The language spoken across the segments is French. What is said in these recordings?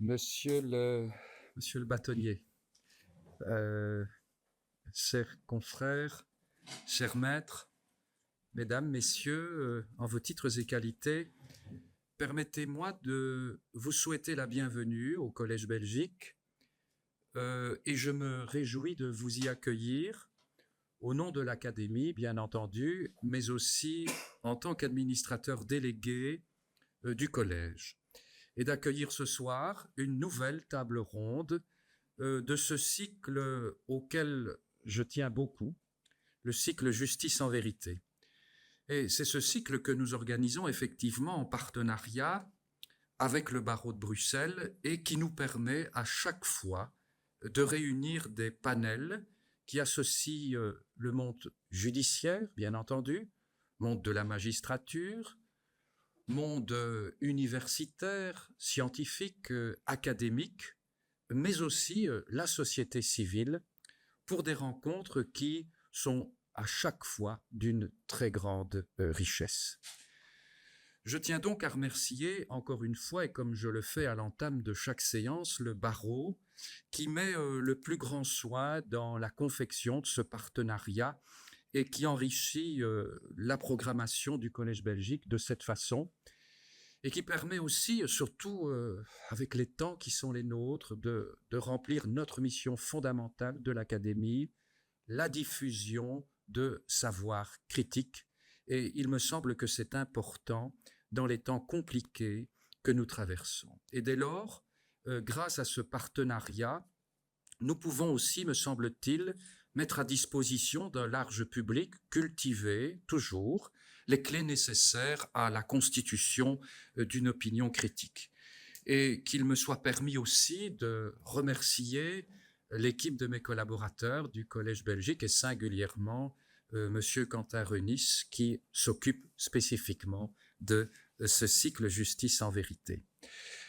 Monsieur le bâtonnier, euh, chers confrères, chers maîtres, mesdames, messieurs, en vos titres et qualités, permettez-moi de vous souhaiter la bienvenue au Collège Belgique et je me réjouis de vous y accueillir au nom de l'Académie, bien entendu, mais aussi en tant qu'administrateur délégué du Collège, et d'accueillir ce soir une nouvelle table ronde de ce cycle auquel je tiens beaucoup, le cycle Justice en vérité. Et c'est ce cycle que nous organisons effectivement en partenariat avec le barreau de Bruxelles et qui nous permet à chaque fois de réunir des panels qui associent le monde judiciaire, bien entendu, monde de la magistrature, monde universitaire, scientifique, académique, mais aussi la société civile, pour des rencontres qui sont à chaque fois d'une très grande richesse. Je tiens donc à remercier encore une fois, et comme je le fais à l'entame de chaque séance, le barreau qui met le plus grand soin dans la confection de ce partenariat et qui enrichit la programmation du Collège Belgique de cette façon, et qui permet aussi, surtout avec les temps qui sont les nôtres, de remplir notre mission fondamentale de l'Académie, la diffusion de savoir critique. Et il me semble que c'est important dans les temps compliqués que nous traversons. Et dès lors, grâce à ce partenariat, nous pouvons aussi, me semble-t-il, mettre à disposition d'un large public cultivé, toujours, les clés nécessaires à la constitution d'une opinion critique. Et qu'il me soit permis aussi de remercier l'équipe de mes collaborateurs du Collège Belgique et singulièrement Monsieur Quentin Renis qui s'occupe spécifiquement de ce cycle Justice en vérité.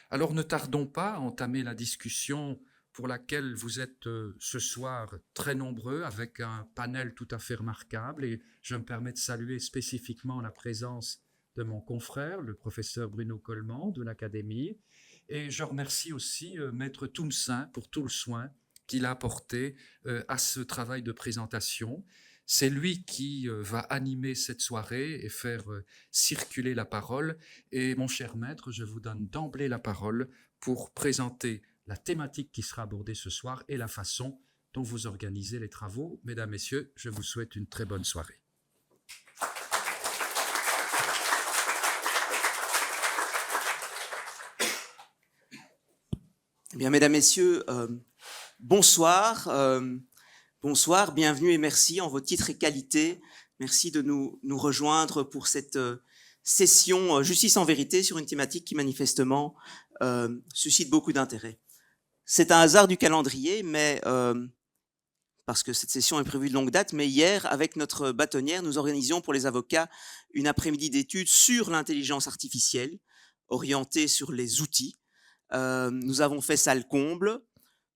Alors ne tardons pas à entamer la discussion pour laquelle vous êtes ce soir très nombreux avec un panel tout à fait remarquable, et je me permets de saluer spécifiquement la présence de mon confrère, le professeur Bruno Coleman de l'Académie, et je remercie aussi Maître Toumsin pour tout le soin qu'il a apporté à ce travail de présentation. C'est lui qui va animer cette soirée et faire circuler la parole. Et mon cher maître, je vous donne d'emblée la parole pour présenter la thématique qui sera abordée ce soir et la façon dont vous organisez les travaux. Mesdames, Messieurs, je vous souhaite une très bonne soirée. Eh bien, mesdames, messieurs, bonsoir, bonsoir, bienvenue et merci en vos titres et qualités. Merci de nous rejoindre pour cette session Justice en vérité sur une thématique qui manifestement suscite beaucoup d'intérêt. C'est un hasard du calendrier, mais parce que cette session est prévue de longue date, mais hier, avec notre bâtonnière, nous organisions pour les avocats une après-midi d'études sur l'intelligence artificielle, orientée sur les outils. Nous avons fait salle comble.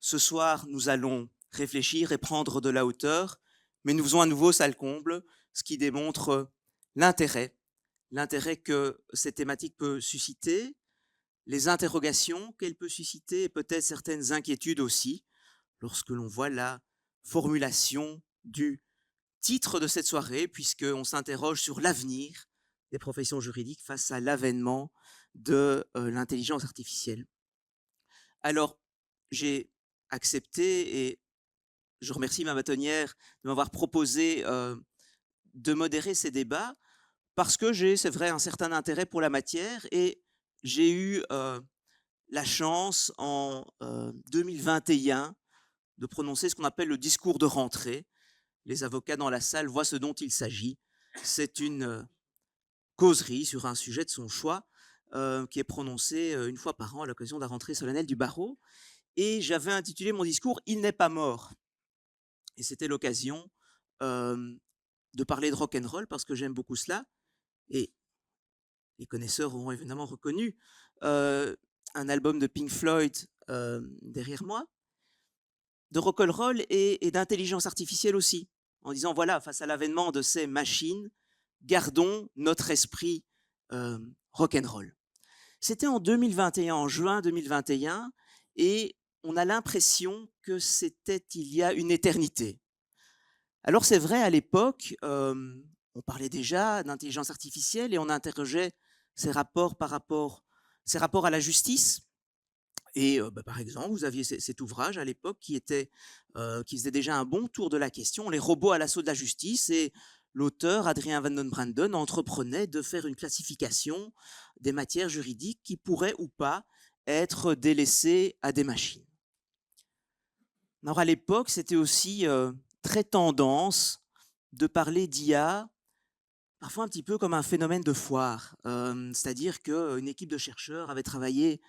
Ce soir, nous allons réfléchir et prendre de la hauteur, mais nous faisons à nouveau salle comble, ce qui démontre l'intérêt que cette thématique peut susciter, les interrogations qu'elle peut susciter et peut-être certaines inquiétudes aussi, lorsque l'on voit la formulation du titre de cette soirée, puisqu'on s'interroge sur l'avenir des professions juridiques face à l'avènement de l'intelligence artificielle. Alors, j'ai accepté et je remercie ma bâtonnière de m'avoir proposé de modérer ces débats parce que j'ai, c'est vrai, un certain intérêt pour la matière et j'ai eu la chance en 2021 de prononcer ce qu'on appelle le discours de rentrée. Les avocats dans la salle voient ce dont il s'agit. C'est une causerie sur un sujet de son choix qui est prononcée une fois par an à l'occasion de la rentrée solennelle du barreau. Et j'avais intitulé mon discours « Il n'est pas mort ». Et c'était l'occasion de parler de rock'n'roll parce que j'aime beaucoup cela. Et les connaisseurs auront évidemment reconnu un album de Pink Floyd derrière moi, de rock'n'roll et d'intelligence artificielle aussi, en disant voilà, face à l'avènement de ces machines, gardons notre esprit rock'n'roll. C'était en 2021, en juin 2021, et on a l'impression que c'était il y a une éternité. Alors c'est vrai, à l'époque, on parlait déjà d'intelligence artificielle et on interrogeait ses rapports à la justice. Et par exemple, vous aviez cet ouvrage à l'époque qui faisait déjà un bon tour de la question, Les robots à l'assaut de la justice, et l'auteur, Adrien Van den Branden, entreprenait de faire une classification des matières juridiques qui pourraient ou pas être délaissées à des machines. Alors à l'époque, c'était aussi très tendance de parler d'IA, parfois un petit peu comme un phénomène de foire, c'est-à-dire qu'une équipe de chercheurs avait travaillé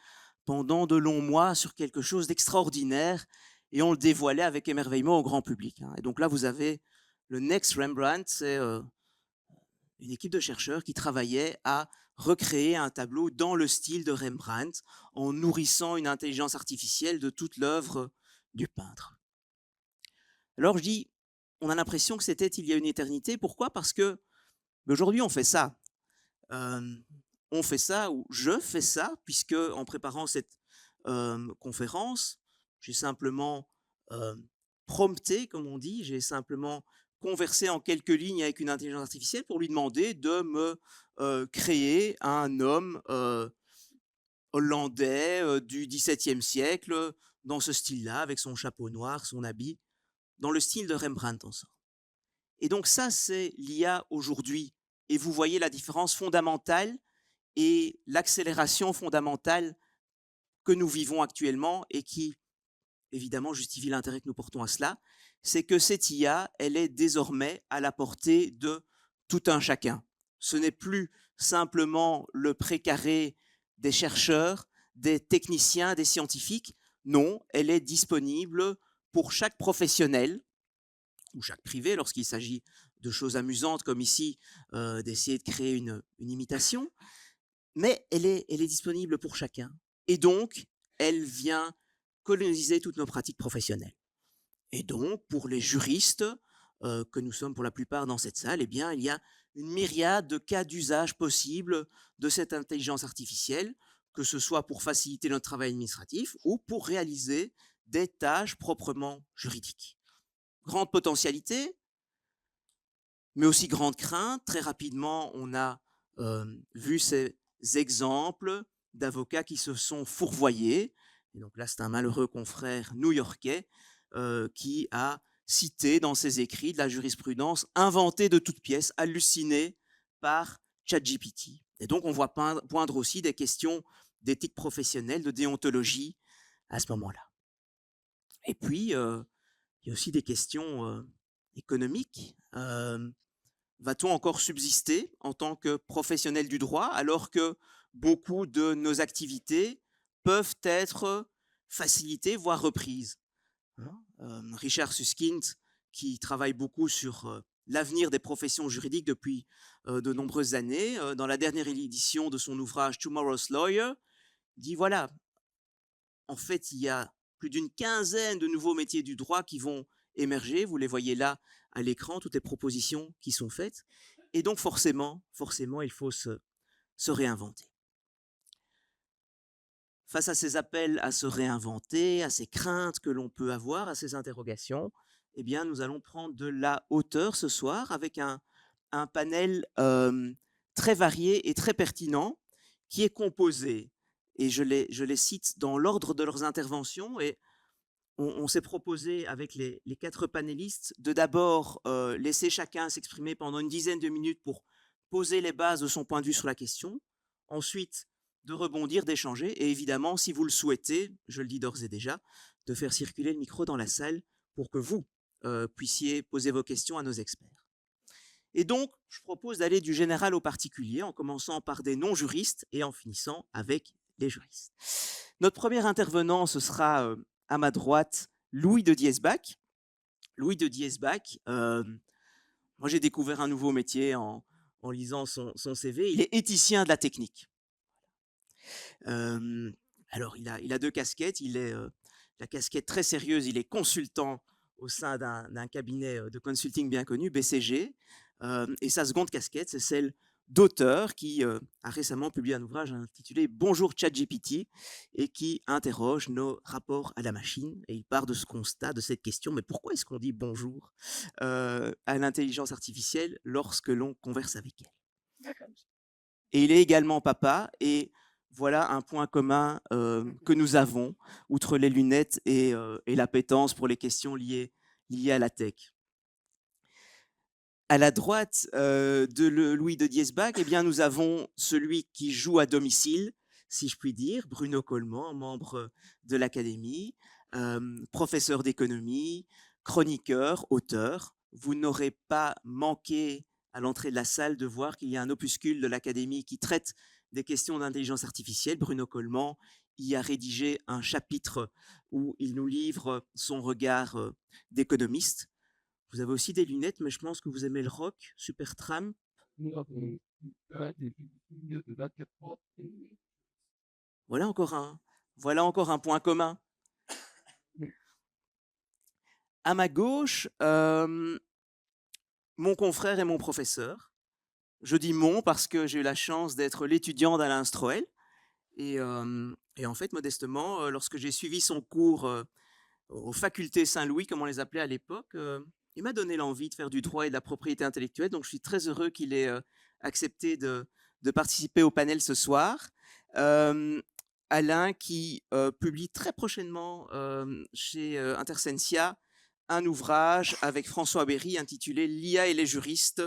pendant de longs mois sur quelque chose d'extraordinaire et on le dévoilait avec émerveillement au grand public. Et donc là, vous avez le Next Rembrandt, c'est une équipe de chercheurs qui travaillait à recréer un tableau dans le style de Rembrandt en nourrissant une intelligence artificielle de toute l'œuvre du peintre. Alors je dis, on a l'impression que c'était il y a une éternité. Pourquoi ? Parce que aujourd'hui, on fait ça. On fait ça, ou je fais ça, puisque en préparant cette conférence, j'ai simplement prompté, comme on dit, j'ai simplement conversé en quelques lignes avec une intelligence artificielle pour lui demander de me créer un homme hollandais du XVIIe siècle, dans ce style-là, avec son chapeau noir, son habit, dans le style de Rembrandt en somme. Et donc ça, c'est l'IA aujourd'hui. Et vous voyez la différence fondamentale et l'accélération fondamentale que nous vivons actuellement et qui, évidemment, justifie l'intérêt que nous portons à cela, c'est que cette IA, elle est désormais à la portée de tout un chacun. Ce n'est plus simplement le précaré des chercheurs, des techniciens, des scientifiques. Non, elle est disponible pour chaque professionnel ou chaque privé lorsqu'il s'agit de choses amusantes comme ici, d'essayer de créer une imitation. Mais elle est disponible pour chacun. Et donc, elle vient coloniser toutes nos pratiques professionnelles. Et donc, pour les juristes, que nous sommes pour la plupart dans cette salle, eh bien, il y a une myriade de cas d'usage possibles de cette intelligence artificielle, que ce soit pour faciliter notre travail administratif ou pour réaliser des tâches proprement juridiques. Grande potentialité, mais aussi grande crainte. Très rapidement, on a vu ces exemples d'avocats qui se sont fourvoyés. Et donc là, c'est un malheureux confrère new-yorkais qui a cité dans ses écrits de la jurisprudence inventée de toutes pièces, hallucinée par ChatGPT. Et donc, on voit poindre aussi des questions d'éthique professionnelle, de déontologie à ce moment-là. Et puis, il y a aussi des questions économiques. Va-t-on encore subsister en tant que professionnel du droit alors que beaucoup de nos activités peuvent être facilitées, voire reprises ? Richard Susskind, qui travaille beaucoup sur l'avenir des professions juridiques depuis de nombreuses années, dans la dernière édition de son ouvrage Tomorrow's Lawyer, dit voilà, en fait, il y a plus d'une quinzaine de nouveaux métiers du droit qui vont émerger. Vous les voyez là à l'écran, toutes les propositions qui sont faites. Et donc, forcément, il faut se réinventer. Face à ces appels à se réinventer, à ces craintes que l'on peut avoir, à ces interrogations, eh bien, nous allons prendre de la hauteur ce soir avec un panel très varié et très pertinent qui est composé, et je les cite dans l'ordre de leurs interventions, et on s'est proposé avec les 4 panélistes de d'abord laisser chacun s'exprimer pendant une dizaine de minutes pour poser les bases de son point de vue sur la question, ensuite de rebondir, d'échanger, et évidemment, si vous le souhaitez, je le dis d'ores et déjà, de faire circuler le micro dans la salle pour que vous puissiez poser vos questions à nos experts. Et donc, je propose d'aller du général au particulier, en commençant par des non-juristes et en finissant avec les juristes. Notre premier intervenant, ce sera à ma droite, Louis de Diesbach. Louis de Diesbach, moi j'ai découvert un nouveau métier en lisant son CV. Il est éthicien de la technique. Alors, il a 2 casquettes. Il est la casquette très sérieuse, il est consultant au sein d'un cabinet de consulting bien connu, BCG. Et sa seconde casquette, c'est celle d'auteur qui a récemment publié un ouvrage intitulé « Bonjour ChatGPT » et qui interroge nos rapports à la machine. Et il part de ce constat, de cette question, mais pourquoi est-ce qu'on dit bonjour à l'intelligence artificielle lorsque l'on converse avec elle? Et il est également papa, et voilà un point commun que nous avons, outre les lunettes et l'appétence pour les questions liées à la tech. À la droite de Louis de Diesbach, eh bien, nous avons celui qui joue à domicile, si je puis dire, Bruno Coleman, membre de l'Académie, professeur d'économie, chroniqueur, auteur. Vous n'aurez pas manqué à l'entrée de la salle de voir qu'il y a un opuscule de l'Académie qui traite des questions d'intelligence artificielle. Bruno Coleman y a rédigé un chapitre où il nous livre son regard d'économiste. Vous avez aussi des lunettes, mais je pense que vous aimez le rock, Supertramp. Voilà encore un point commun. À ma gauche, mon confrère et mon professeur. Je dis mon parce que j'ai eu la chance d'être l'étudiant d'Alain Stroel. Et en fait, modestement, lorsque j'ai suivi son cours aux facultés Saint-Louis, comme on les appelait à l'époque, il m'a donné l'envie de faire du droit et de la propriété intellectuelle. Donc, je suis très heureux qu'il ait accepté de participer au panel ce soir. Alain qui publie très prochainement chez Intersensia un ouvrage avec François Berry intitulé « L'IA et les juristes,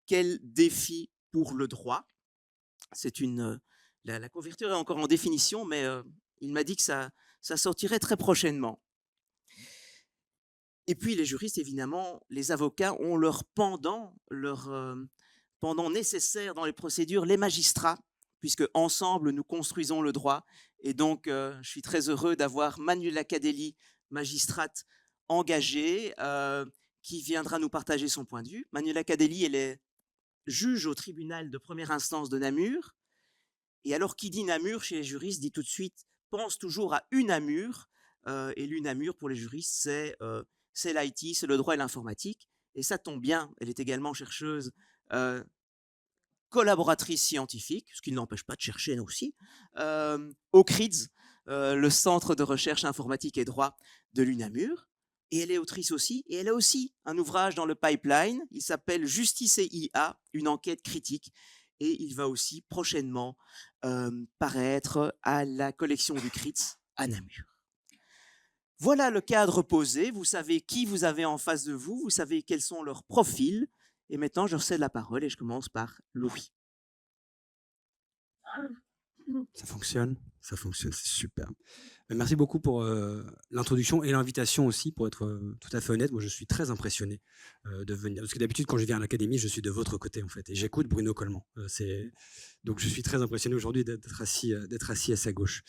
quel défi pour le droit ?» C'est la couverture est encore en définition, mais il m'a dit que ça sortirait très prochainement. Et puis les juristes, évidemment, les avocats ont leur pendant nécessaire dans les procédures, les magistrats, puisque ensemble nous construisons le droit. Et donc, je suis très heureux d'avoir Manuela Cadelli, magistrate engagée, qui viendra nous partager son point de vue. Manuela Cadelli, elle est juge au tribunal de première instance de Namur. Et alors, qui dit Namur chez les juristes dit tout de suite, pense toujours à UNAMUR. Et l'UNAMUR, pour les juristes, c'est l'IT, c'est le droit et l'informatique. Et ça tombe bien, elle est également chercheuse, collaboratrice scientifique, ce qui ne l'empêche pas de chercher aussi, au CRIDS, le Centre de recherche informatique et droit de l'UNAMUR. Et elle est autrice aussi, et elle a aussi un ouvrage dans le pipeline, il s'appelle « Justice et IA, une enquête critique ». Et il va aussi prochainement paraître à la collection du CRIDS à Namur. Voilà le cadre posé, vous savez qui vous avez en face de vous, vous savez quels sont leurs profils. Et maintenant, je recède la parole et je commence par Louis. Ça fonctionne, c'est super. Merci beaucoup pour l'introduction et l'invitation aussi, pour être tout à fait honnête. Moi, je suis très impressionné de venir. Parce que d'habitude, quand je viens à l'Académie, je suis de votre côté, en fait. Et j'écoute Bruno Coleman. Donc, je suis très impressionné aujourd'hui d'être assis à sa gauche.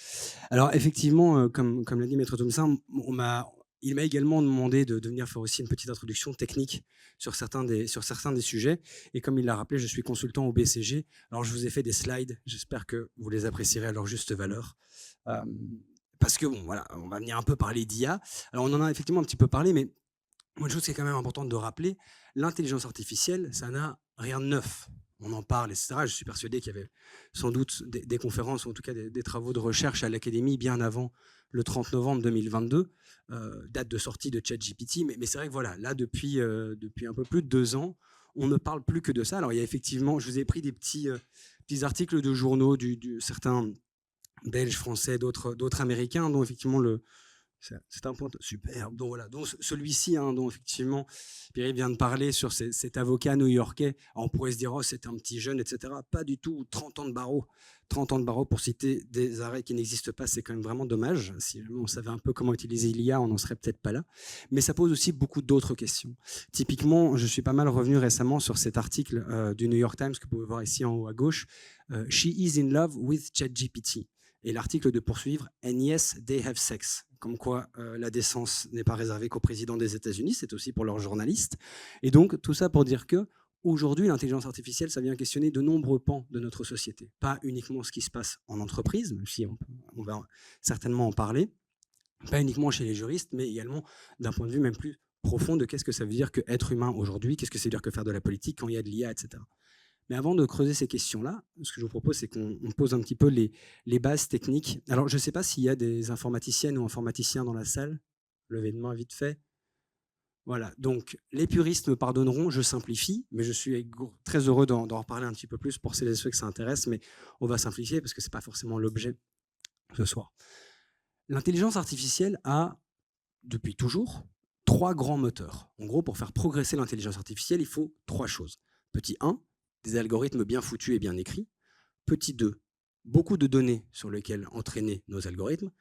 Alors, effectivement, comme l'a dit Maître Thompson, il m'a également demandé de venir faire aussi une petite introduction technique sur certains des sujets. Et comme il l'a rappelé, je suis consultant au BCG. Alors, je vous ai fait des slides. J'espère que vous les apprécierez à leur juste valeur. Parce que, bon, voilà, on va venir un peu parler d'IA. Alors, on en a effectivement un petit peu parlé, mais une chose qui est quand même importante de rappeler, l'intelligence artificielle, ça n'a rien de neuf. On en parle, etc. Je suis persuadé qu'il y avait sans doute des conférences, ou en tout cas des travaux de recherche à l'Académie bien avant le 30 novembre 2022, date de sortie de ChatGPT. Mais c'est vrai que voilà, là, depuis un peu plus de 2 ans, on ne parle plus que de ça. Alors, il y a effectivement, je vous ai pris des petits articles de journaux, certains belges, français, d'autres américains, dont effectivement c'est un point super. Donc voilà, donc celui-ci, dont effectivement Pierre vient de parler sur cet avocat new-yorkais. On pourrait se dire, oh, c'est un petit jeune, etc. Pas du tout. 30 ans de barreau. 30 ans de barreau pour citer des arrêts qui n'existent pas, c'est quand même vraiment dommage. Si on savait un peu comment utiliser l'IA, on n'en serait peut-être pas là. Mais ça pose aussi beaucoup d'autres questions. Typiquement, je suis pas mal revenu récemment sur cet article du New York Times que vous pouvez voir ici en haut à gauche. She is in love with ChatGPT. Et l'article de poursuivre, and yes, they have sex. Comme quoi la décence n'est pas réservée qu'au président des États-Unis, c'est aussi pour leurs journalistes. Et donc, tout ça pour dire que aujourd'hui, l'intelligence artificielle, ça vient questionner de nombreux pans de notre société. Pas uniquement ce qui se passe en entreprise, même si on va certainement en parler, pas uniquement chez les juristes, mais également d'un point de vue même plus profond de qu'est-ce que ça veut dire qu'être humain aujourd'hui, qu'est-ce que ça veut dire que faire de la politique quand il y a de l'IA, etc. Mais avant de creuser ces questions-là, ce que je vous propose, c'est qu'on pose un petit peu les bases techniques. Alors, je ne sais pas s'il y a des informaticiennes ou informaticiens dans la salle. Levez de main vite fait. Voilà, donc les puristes me pardonneront, je simplifie, mais je suis très heureux d'en reparler un petit peu plus pour celles et ceux que ça intéresse, mais on va simplifier parce que ce n'est pas forcément l'objet ce soir. L'intelligence artificielle a, depuis toujours, 3 grands moteurs. En gros, pour faire progresser l'intelligence artificielle, il faut 3 choses. Petit 1, des algorithmes bien foutus et bien écrits. Petit 2, beaucoup de données sur lesquelles entraîner nos algorithmes.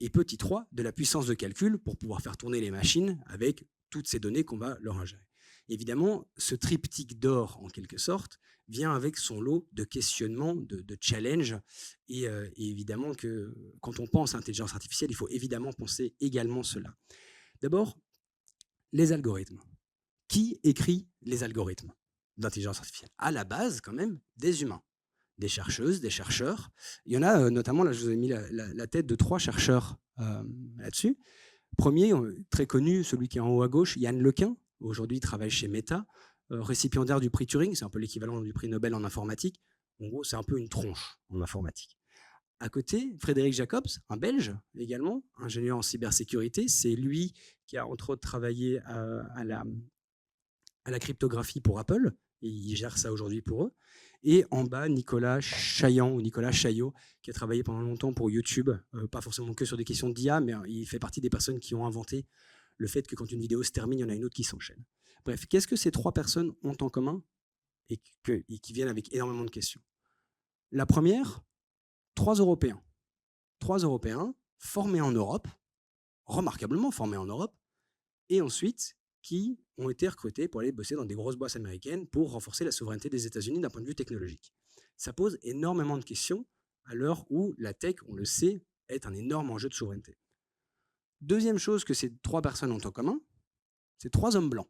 Et petit 3, de la puissance de calcul pour pouvoir faire tourner les machines avec toutes ces données qu'on va leur ingérer. Évidemment, ce triptyque d'or, en quelque sorte, vient avec son lot de questionnements, de challenges. Et évidemment que quand on pense à l'intelligence artificielle, il faut évidemment penser également cela. D'abord, les algorithmes. Qui écrit les algorithmes d'intelligence artificielle? À la base, quand même, des humains. Des chercheuses, des chercheurs. Il y en a notamment, là je vous ai mis la tête de 3 chercheurs là-dessus. Premier, très connu, celui qui est en haut à gauche, Yann LeCun, aujourd'hui il travaille chez Meta, récipiendaire du prix Turing, c'est un peu l'équivalent du prix Nobel en informatique. En gros, c'est un peu une tronche en informatique. À côté, Frédéric Jacobs, un Belge également, ingénieur en cybersécurité, c'est lui qui a entre autres travaillé à la cryptographie pour Apple, et il gère ça aujourd'hui pour eux. Et en bas, Nicolas Chaillot, qui a travaillé pendant longtemps pour YouTube, pas forcément que sur des questions d'IA, mais il fait partie des personnes qui ont inventé le fait que quand une vidéo se termine, il y en a une autre qui s'enchaîne. Bref, qu'est-ce que ces 3 personnes ont en commun et qui viennent avec énormément de questions? La première, 3 Européens. 3 Européens formés en Europe, remarquablement formés en Europe, et ensuite qui ont été recrutés pour aller bosser dans des grosses boîtes américaines pour renforcer la souveraineté des États-Unis d'un point de vue technologique. Ça pose énormément de questions à l'heure où la tech, on le sait, est un énorme enjeu de souveraineté. Deuxième chose que ces 3 personnes ont en commun, c'est 3 hommes blancs.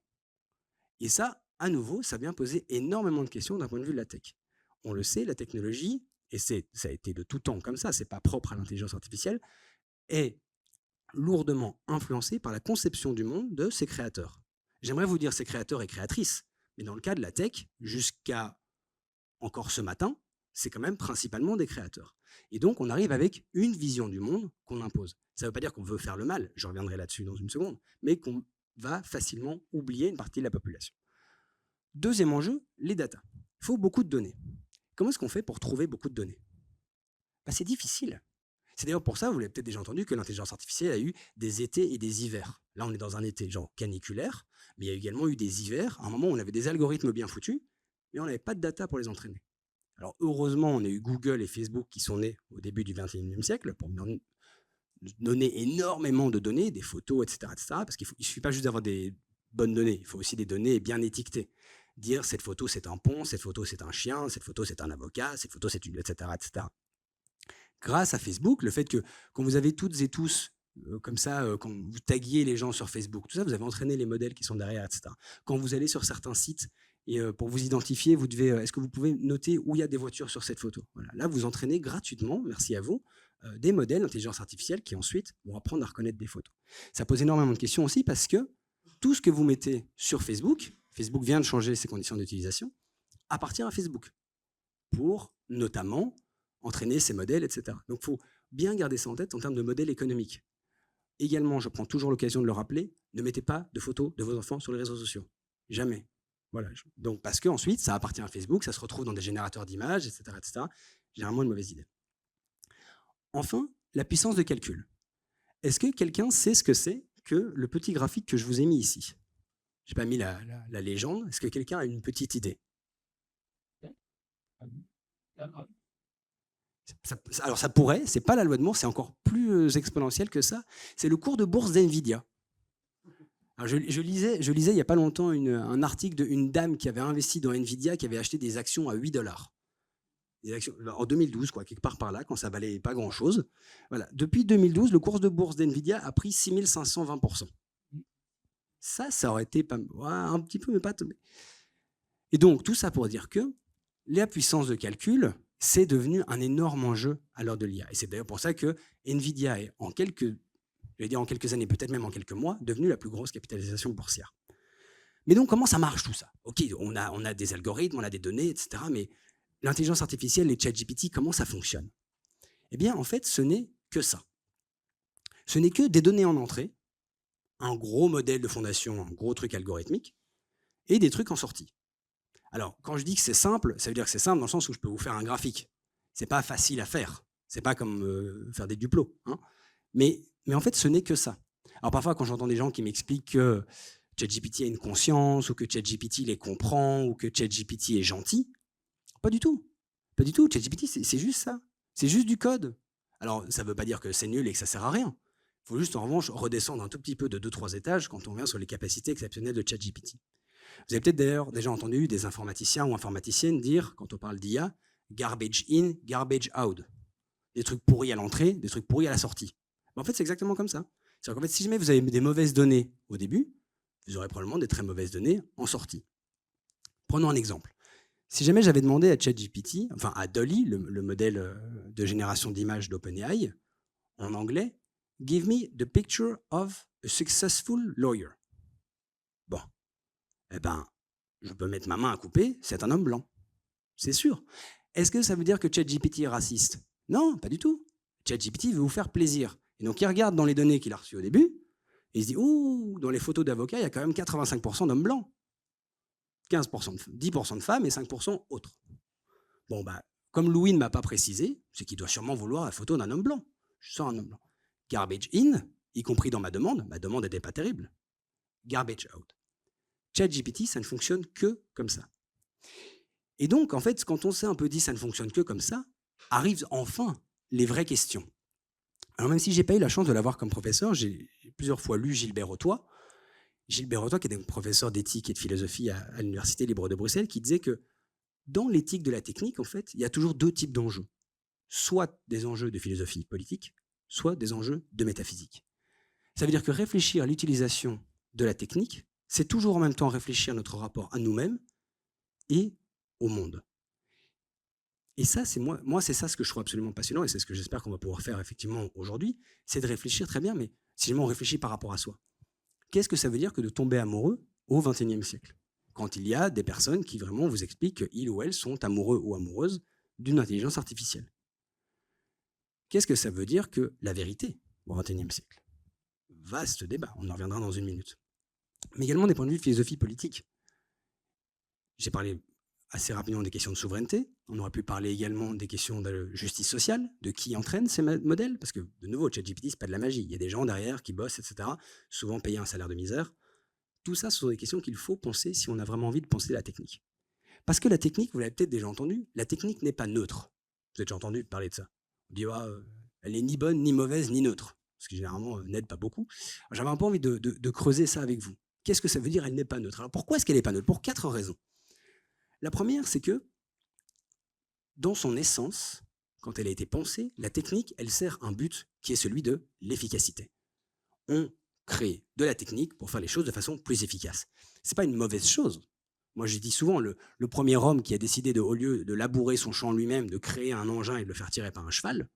Et ça, à nouveau, ça vient poser énormément de questions d'un point de vue de la tech. On le sait, la technologie, et ça a été de tout temps comme ça, c'est pas propre à l'intelligence artificielle, est lourdement influencée par la conception du monde de ses créateurs. J'aimerais vous dire ses créateurs et créatrices, mais dans le cas de la tech, jusqu'à encore ce matin, c'est quand même principalement des créateurs. Et donc, on arrive avec une vision du monde qu'on impose. Ça ne veut pas dire qu'on veut faire le mal, je reviendrai là-dessus dans une seconde, mais qu'on va facilement oublier une partie de la population. Deuxième enjeu, les datas. Il faut beaucoup de données. Comment est-ce qu'on fait pour trouver beaucoup de données? C'est difficile. C'est d'ailleurs pour ça, vous l'avez peut-être déjà entendu, que l'intelligence artificielle a eu des étés et des hivers. Là, on est dans un été genre caniculaire, mais il y a également eu des hivers, à un moment où on avait des algorithmes bien foutus, mais on n'avait pas de data pour les entraîner. Alors heureusement, on a eu Google et Facebook qui sont nés au début du XXIe siècle pour donner énormément de données, des photos, etc. Parce qu'il ne suffit pas juste d'avoir des bonnes données, il faut aussi des données bien étiquetées. Dire cette photo c'est un pont, cette photo c'est un chien, cette photo c'est un avocat, cette photo c'est une... etc. Grâce à Facebook, le fait que quand vous avez toutes et tous, comme ça, quand vous taguiez les gens sur Facebook, tout ça, vous avez entraîné les modèles qui sont derrière, etc. Quand vous allez sur certains sites, et pour vous identifier, vous devez, est-ce que vous pouvez noter où il y a des voitures sur cette photo? Voilà. Là, vous entraînez gratuitement, merci à vous, des modèles d'intelligence artificielle qui ensuite vont apprendre à reconnaître des photos. Ça pose énormément de questions aussi parce que tout ce que vous mettez sur Facebook, Facebook vient de changer ses conditions d'utilisation, appartient à Facebook pour notamment entraîner ces modèles, etc. Donc, il faut bien garder ça en tête en termes de modèles économiques. Également, je prends toujours l'occasion de le rappeler, ne mettez pas de photos de vos enfants sur les réseaux sociaux. Jamais. Voilà. Donc, parce qu'ensuite, ça appartient à Facebook, ça se retrouve dans des générateurs d'images, etc., etc. Généralement, une mauvaise idée. Enfin, la puissance de calcul. Est-ce que quelqu'un sait ce que c'est que le petit graphique que je vous ai mis ici? Je n'ai pas mis la légende. Est-ce que quelqu'un a une petite idée? Alors ça pourrait, c'est pas la loi de Moore, c'est encore plus exponentiel que ça. C'est le cours de bourse d'NVIDIA. Alors je lisais il n'y a pas longtemps un article d'une dame qui avait investi dans NVIDIA, qui avait acheté des actions à $8. Des actions, en 2012, quelque part par là, quand ça valait pas grand-chose. Voilà. Depuis 2012, le cours de bourse d'NVIDIA a pris 6520%. Ça aurait été pas, un petit peu, mais pas... Et donc, tout ça pour dire que la puissance de calcul, c'est devenu un énorme enjeu à l'heure de l'IA. Et c'est d'ailleurs pour ça que NVIDIA est en quelques années, peut-être même en quelques mois, devenue la plus grosse capitalisation boursière. Mais donc, comment ça marche tout ça? Ok, on a des algorithmes, on a des données, etc. Mais l'intelligence artificielle, les ChatGPT, comment ça fonctionne? Eh bien, en fait, ce n'est que ça. Ce n'est que des données en entrée, un gros modèle de fondation, un gros truc algorithmique, et des trucs en sortie. Alors, quand je dis que c'est simple, ça veut dire que c'est simple dans le sens où je peux vous faire un graphique. C'est pas facile à faire. C'est pas comme faire des duplos. Hein. Mais en fait, ce n'est que ça. Alors parfois, quand j'entends des gens qui m'expliquent que ChatGPT a une conscience, ou que ChatGPT les comprend, ou que ChatGPT est gentil, pas du tout. Pas du tout. ChatGPT, c'est juste ça. C'est juste du code. Alors, ça ne veut pas dire que c'est nul et que ça ne sert à rien. Il faut juste, en revanche, redescendre un tout petit peu de 2-3 étages quand on vient sur les capacités exceptionnelles de ChatGPT. Vous avez peut-être d'ailleurs déjà entendu des informaticiens ou informaticiennes dire, quand on parle d'IA, garbage in, garbage out. Des trucs pourris à l'entrée, des trucs pourris à la sortie. En fait, c'est exactement comme ça. C'est-à-dire qu'en fait, si jamais vous avez des mauvaises données au début, vous aurez probablement des très mauvaises données en sortie. Prenons un exemple. Si jamais j'avais demandé à ChatGPT, enfin à DALL-E, le modèle de génération d'images d'OpenAI, en anglais, « Give me the picture of a successful lawyer ». Bon, eh ben, je peux mettre ma main à couper, c'est un homme blanc. C'est sûr. Est-ce que ça veut dire que ChatGPT est raciste? Non, pas du tout. ChatGPT veut vous faire plaisir. Et donc, il regarde dans les données qu'il a reçues au début, et il se dit « Ouh, dans les photos d'avocats, il y a quand même 85% d'hommes blancs. 10% de femmes et 5% autres. » Bon, bah, comme Louis ne m'a pas précisé, c'est qu'il doit sûrement vouloir la photo d'un homme blanc. Je sors un homme blanc. Garbage in, y compris dans ma demande n'était pas terrible. Garbage out. ChatGPT, ça ne fonctionne que comme ça. Et donc, en fait, quand on s'est un peu dit ça ne fonctionne que comme ça, arrivent enfin les vraies questions. Alors même si je n'ai pas eu la chance de l'avoir comme professeur, j'ai plusieurs fois lu Gilbert Ottois. Gilbert Ottois, qui était professeur d'éthique et de philosophie à l'Université libre de Bruxelles, qui disait que dans l'éthique de la technique, en fait, il y a toujours deux types d'enjeux. Soit des enjeux de philosophie politique, soit des enjeux de métaphysique. Ça veut dire que réfléchir à l'utilisation de la technique, c'est toujours en même temps réfléchir à notre rapport à nous-mêmes et au monde. Et ça, c'est moi, c'est ça ce que je trouve absolument passionnant, et c'est ce que j'espère qu'on va pouvoir faire effectivement aujourd'hui, c'est de réfléchir très bien, mais si jamais on réfléchit par rapport à soi. Qu'est-ce que ça veut dire que de tomber amoureux au XXIe siècle? Quand il y a des personnes qui vraiment vous expliquent qu'ils ou elles sont amoureux ou amoureuses d'une intelligence artificielle. Qu'est-ce que ça veut dire que la vérité au XXIe siècle? Vaste débat, on en reviendra dans une minute. Mais également des points de vue de philosophie politique. J'ai parlé assez rapidement des questions de souveraineté. On aurait pu parler également des questions de justice sociale, de qui entraîne ces modèles, parce que, de nouveau, ChatGPT, c'est pas de la magie. Il y a des gens derrière qui bossent, etc., souvent payés un salaire de misère. Tout ça, ce sont des questions qu'il faut penser si on a vraiment envie de penser la technique. Parce que la technique, vous l'avez peut-être déjà entendu, la technique n'est pas neutre. Vous avez déjà entendu parler de ça. On dit, elle n'est ni bonne, ni mauvaise, ni neutre. Ce qui généralement n'aide pas beaucoup. J'avais un peu envie de creuser ça avec vous. Qu'est-ce que ça veut dire, elle n'est pas neutre? Alors pourquoi est-ce qu'elle n'est pas neutre? Pour 4 raisons. La première, c'est que, dans son essence, quand elle a été pensée, la technique, elle sert un but qui est celui de l'efficacité. On crée de la technique pour faire les choses de façon plus efficace. Ce n'est pas une mauvaise chose. Moi, je dis souvent, le premier homme qui a décidé, au lieu de labourer son champ lui-même, de créer un engin et de le faire tirer par un cheval,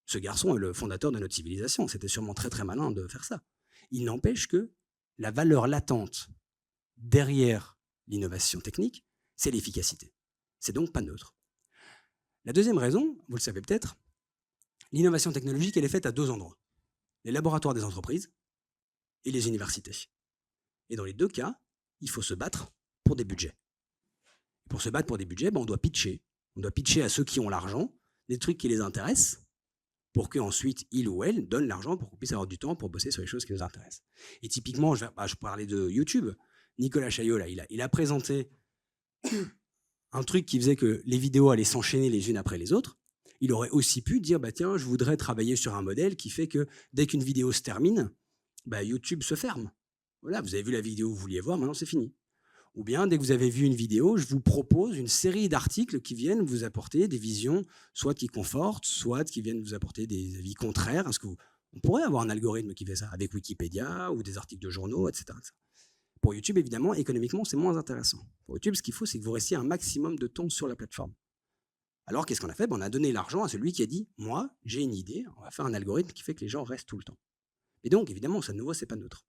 ce garçon est le fondateur de notre civilisation. C'était sûrement très très malin de faire ça. Il n'empêche que la valeur latente derrière l'innovation technique, c'est l'efficacité. C'est donc pas neutre. La deuxième raison, vous le savez peut-être, l'innovation technologique, elle est faite à 2 endroits. Les laboratoires des entreprises et les universités. Et dans les 2 cas, il faut se battre pour des budgets. Pour se battre pour des budgets, on doit pitcher. On doit pitcher à ceux qui ont l'argent, des trucs qui les intéressent, pour qu'ensuite, ils ou elles donnent l'argent pour qu'on puisse avoir du temps pour bosser sur les choses qui nous intéressent. Et typiquement, je parlais de YouTube. Nicolas Chaillot, là, il a présenté un truc qui faisait que les vidéos allaient s'enchaîner les unes après les autres. Il aurait aussi pu dire, tiens, je voudrais travailler sur un modèle qui fait que dès qu'une vidéo se termine, YouTube se ferme. Voilà, vous avez vu la vidéo que vous vouliez voir, maintenant c'est fini. Ou bien, dès que vous avez vu une vidéo, je vous propose une série d'articles qui viennent vous apporter des visions, soit qui confortent, soit qui viennent vous apporter des avis contraires. Parce qu'on pourrait avoir un algorithme qui fait ça, avec Wikipédia ou des articles de journaux, etc. Pour YouTube, évidemment, économiquement, c'est moins intéressant. Pour YouTube, ce qu'il faut, c'est que vous restiez un maximum de temps sur la plateforme. Alors, qu'est-ce qu'on a fait? On a donné l'argent à celui qui a dit « Moi, j'ai une idée, on va faire un algorithme qui fait que les gens restent tout le temps. » Et donc, évidemment, ça de nouveau, c'est pas neutre.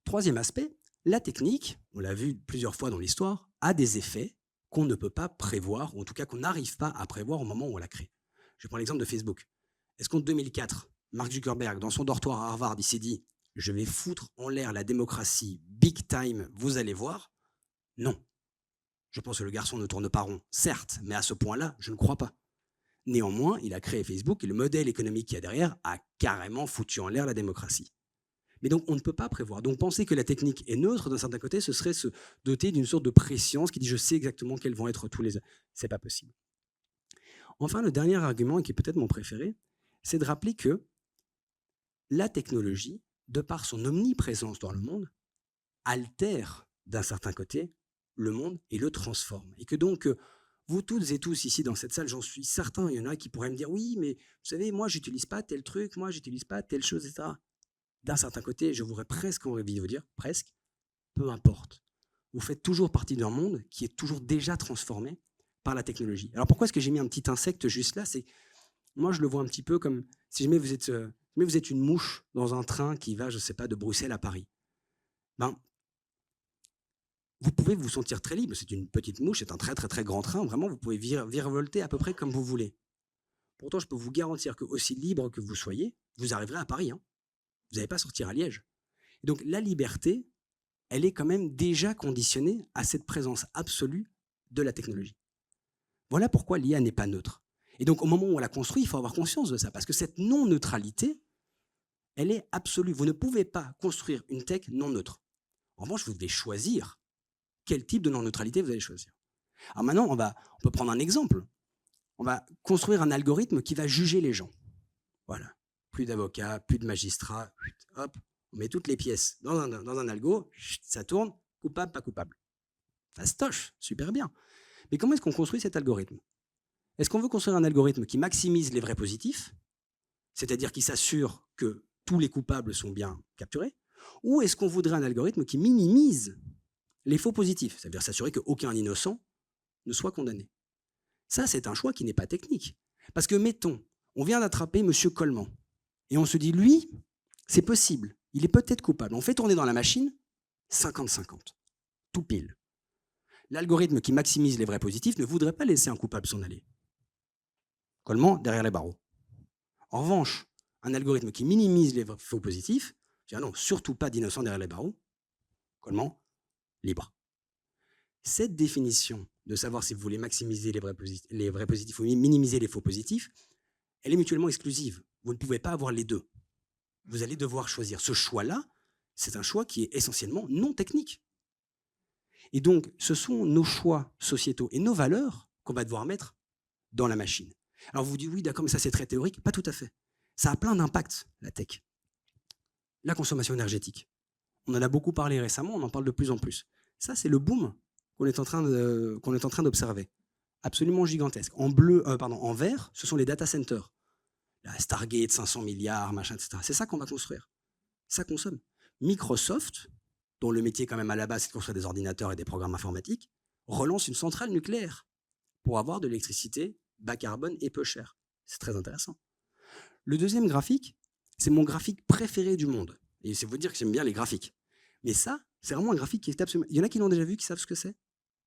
Troisième aspect, La technique, on l'a vu plusieurs fois dans l'histoire, a des effets qu'on ne peut pas prévoir, ou en tout cas qu'on n'arrive pas à prévoir au moment où on la crée. Je prends l'exemple de Facebook. Est-ce qu'en 2004, Mark Zuckerberg, dans son dortoir à Harvard, il s'est dit « Je vais foutre en l'air la démocratie, big time, vous allez voir », non. Je pense que le garçon ne tourne pas rond, certes, mais à ce point-là, je ne crois pas. Néanmoins, il a créé Facebook et le modèle économique qu'il y a derrière a carrément foutu en l'air la démocratie. Mais donc, on ne peut pas prévoir. Donc, penser que la technique est neutre, d'un certain côté, ce serait se doter d'une sorte de préscience qui dit « je sais exactement quels vont être tous les… » C'est pas possible. Enfin, le dernier argument, et qui est peut-être mon préféré, c'est de rappeler que la technologie, de par son omniprésence dans le monde, altère d'un certain côté le monde et le transforme. Et que donc, vous toutes et tous ici dans cette salle, j'en suis certain, il y en a qui pourraient me dire « oui, mais vous savez, moi, j'utilise pas tel truc, moi, j'utilise pas telle chose, etc. » D'un certain côté, je voudrais presque envie de vous dire, presque, peu importe. Vous faites toujours partie d'un monde qui est toujours déjà transformé par la technologie. Alors pourquoi est-ce que j'ai mis un petit insecte juste là? C'est moi, je le vois un petit peu comme si jamais vous êtes une mouche dans un train qui va, je ne sais pas, de Bruxelles à Paris. Ben, vous pouvez vous sentir très libre. C'est une petite mouche, c'est un très très très grand train. Vraiment, vous pouvez virevolter à peu près comme vous voulez. Pourtant, je peux vous garantir que aussi libre que vous soyez, vous arriverez à Paris. Hein. Vous n'allez pas sortir à Liège. Et donc la liberté, elle est quand même déjà conditionnée à cette présence absolue de la technologie. Voilà pourquoi l'IA n'est pas neutre. Et donc au moment où on la construit, il faut avoir conscience de ça, parce que cette non-neutralité, elle est absolue. Vous ne pouvez pas construire une tech non neutre. En revanche, vous devez choisir quel type de non-neutralité vous allez choisir. Alors maintenant, on peut prendre un exemple. On va construire un algorithme qui va juger les gens. Voilà. Plus d'avocats, plus de magistrats. Hop, on met toutes les pièces dans un algo, ça tourne, coupable, pas coupable. Fastoche, super bien. Mais comment est-ce qu'on construit cet algorithme? Est-ce qu'on veut construire un algorithme qui maximise les vrais positifs, c'est-à-dire qui s'assure que tous les coupables sont bien capturés, ou est-ce qu'on voudrait un algorithme qui minimise les faux positifs, c'est-à-dire s'assurer qu'aucun innocent ne soit condamné? Ça, c'est un choix qui n'est pas technique. Parce que, mettons, on vient d'attraper M. Coleman, et on se dit, lui, c'est possible, il est peut-être coupable. On fait tourner dans la machine 50-50, tout pile. L'algorithme qui maximise les vrais positifs ne voudrait pas laisser un coupable s'en aller. Coleman derrière les barreaux. En revanche, un algorithme qui minimise les faux positifs, dit, ah non, surtout pas d'innocents derrière les barreaux, Coleman, libre. Cette définition de savoir si vous voulez maximiser les vrais positifs ou minimiser les faux positifs, elle est mutuellement exclusive. Vous ne pouvez pas avoir les deux. Vous allez devoir choisir. Ce choix-là, c'est un choix qui est essentiellement non technique. Et donc, ce sont nos choix sociétaux et nos valeurs qu'on va devoir mettre dans la machine. Alors vous vous dites, oui, d'accord, mais ça c'est très théorique. Pas tout à fait. Ça a plein d'impacts, la tech. La consommation énergétique. On en a beaucoup parlé récemment, on en parle de plus en plus. Ça, c'est le boom qu'on est en train d'observer. Absolument gigantesque. En vert, ce sont les data centers. La Stargate, 500 milliards, machin, etc. C'est ça qu'on va construire. Ça consomme. Microsoft, dont le métier quand même à la base c'est de construire des ordinateurs et des programmes informatiques, relance une centrale nucléaire pour avoir de l'électricité bas carbone et peu chère. C'est très intéressant. Le deuxième graphique, c'est mon graphique préféré du monde. Et c'est vous dire que j'aime bien les graphiques. Mais ça, c'est vraiment un graphique qui est absolument… Il y en a qui l'ont déjà vu, qui savent ce que c'est?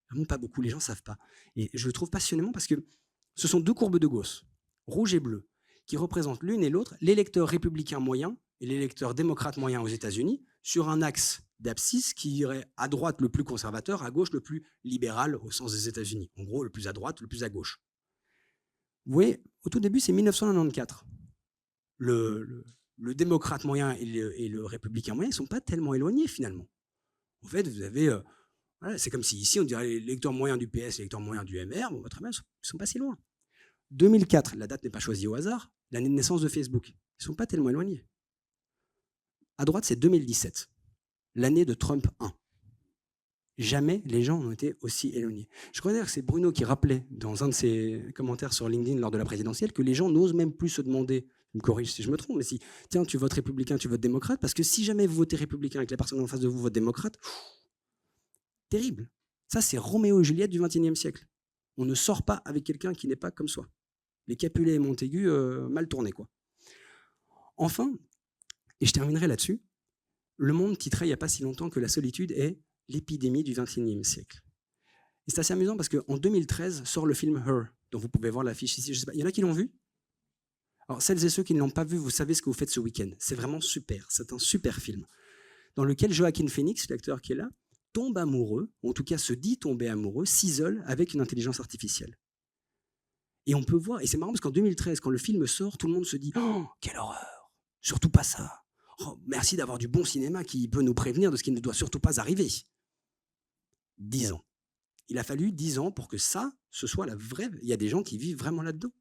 Vraiment pas beaucoup, les gens ne savent pas. Et je le trouve passionnant parce que ce sont deux courbes de Gauss, rouge et bleu, qui représentent l'une et l'autre l'électeur républicain moyen et l'électeur démocrate moyen aux États-Unis sur un axe d'abscisse qui irait à droite le plus conservateur, à gauche le plus libéral au sens des États-Unis. En gros, le plus à droite, le plus à gauche. Vous voyez, au tout début, c'est 1994. Le démocrate moyen et le républicain moyen ne sont pas tellement éloignés finalement. En fait, vous avez… voilà, c'est comme si ici, on dirait l'électeur moyen du PS, l'électeur moyen du MR, bon, très bien, ils ne sont pas si loin. 2004, la date n'est pas choisie au hasard, l'année de naissance de Facebook. Ils ne sont pas tellement éloignés. À droite, c'est 2017, l'année de Trump 1. Jamais les gens n'ont été aussi éloignés. Je crois d'ailleurs que c'est Bruno qui rappelait dans un de ses commentaires sur LinkedIn lors de la présidentielle que les gens n'osent même plus se demander, je me corrige si je me trompe, mais si, tiens, tu votes républicain, tu votes démocrate, parce que si jamais vous votez républicain et que la personne en face de vous vote démocrate, terrible. Ça, c'est Roméo et Juliette du XXIe siècle. On ne sort pas avec quelqu'un qui n'est pas comme soi. Les Capulet et Montaigu, mal tournés, quoi. Enfin, et je terminerai là-dessus, Le Monde titrait il n'y a pas si longtemps que la solitude est l'épidémie du XXIe siècle. Et c'est assez amusant parce qu'en 2013 sort le film Her, dont vous pouvez voir l'affiche ici. Je sais pas, il y en a qui l'ont vu? Alors, celles et ceux qui ne l'ont pas vu, vous savez ce que vous faites ce week-end. C'est vraiment super, c'est un super film, dans lequel Joaquin Phoenix, l'acteur qui est là, tombe amoureux, ou en tout cas se dit tomber amoureux, s'isole avec une intelligence artificielle. Et on peut voir, et c'est marrant parce qu'en 2013, quand le film sort, tout le monde se dit « Oh, quelle horreur! Surtout pas ça! Oh, merci d'avoir du bon cinéma qui peut nous prévenir de ce qui ne doit surtout pas arriver. » 10 ans. Il a fallu 10 ans pour que ça, ce soit la vraie... Il y a des gens qui vivent vraiment là-dedans.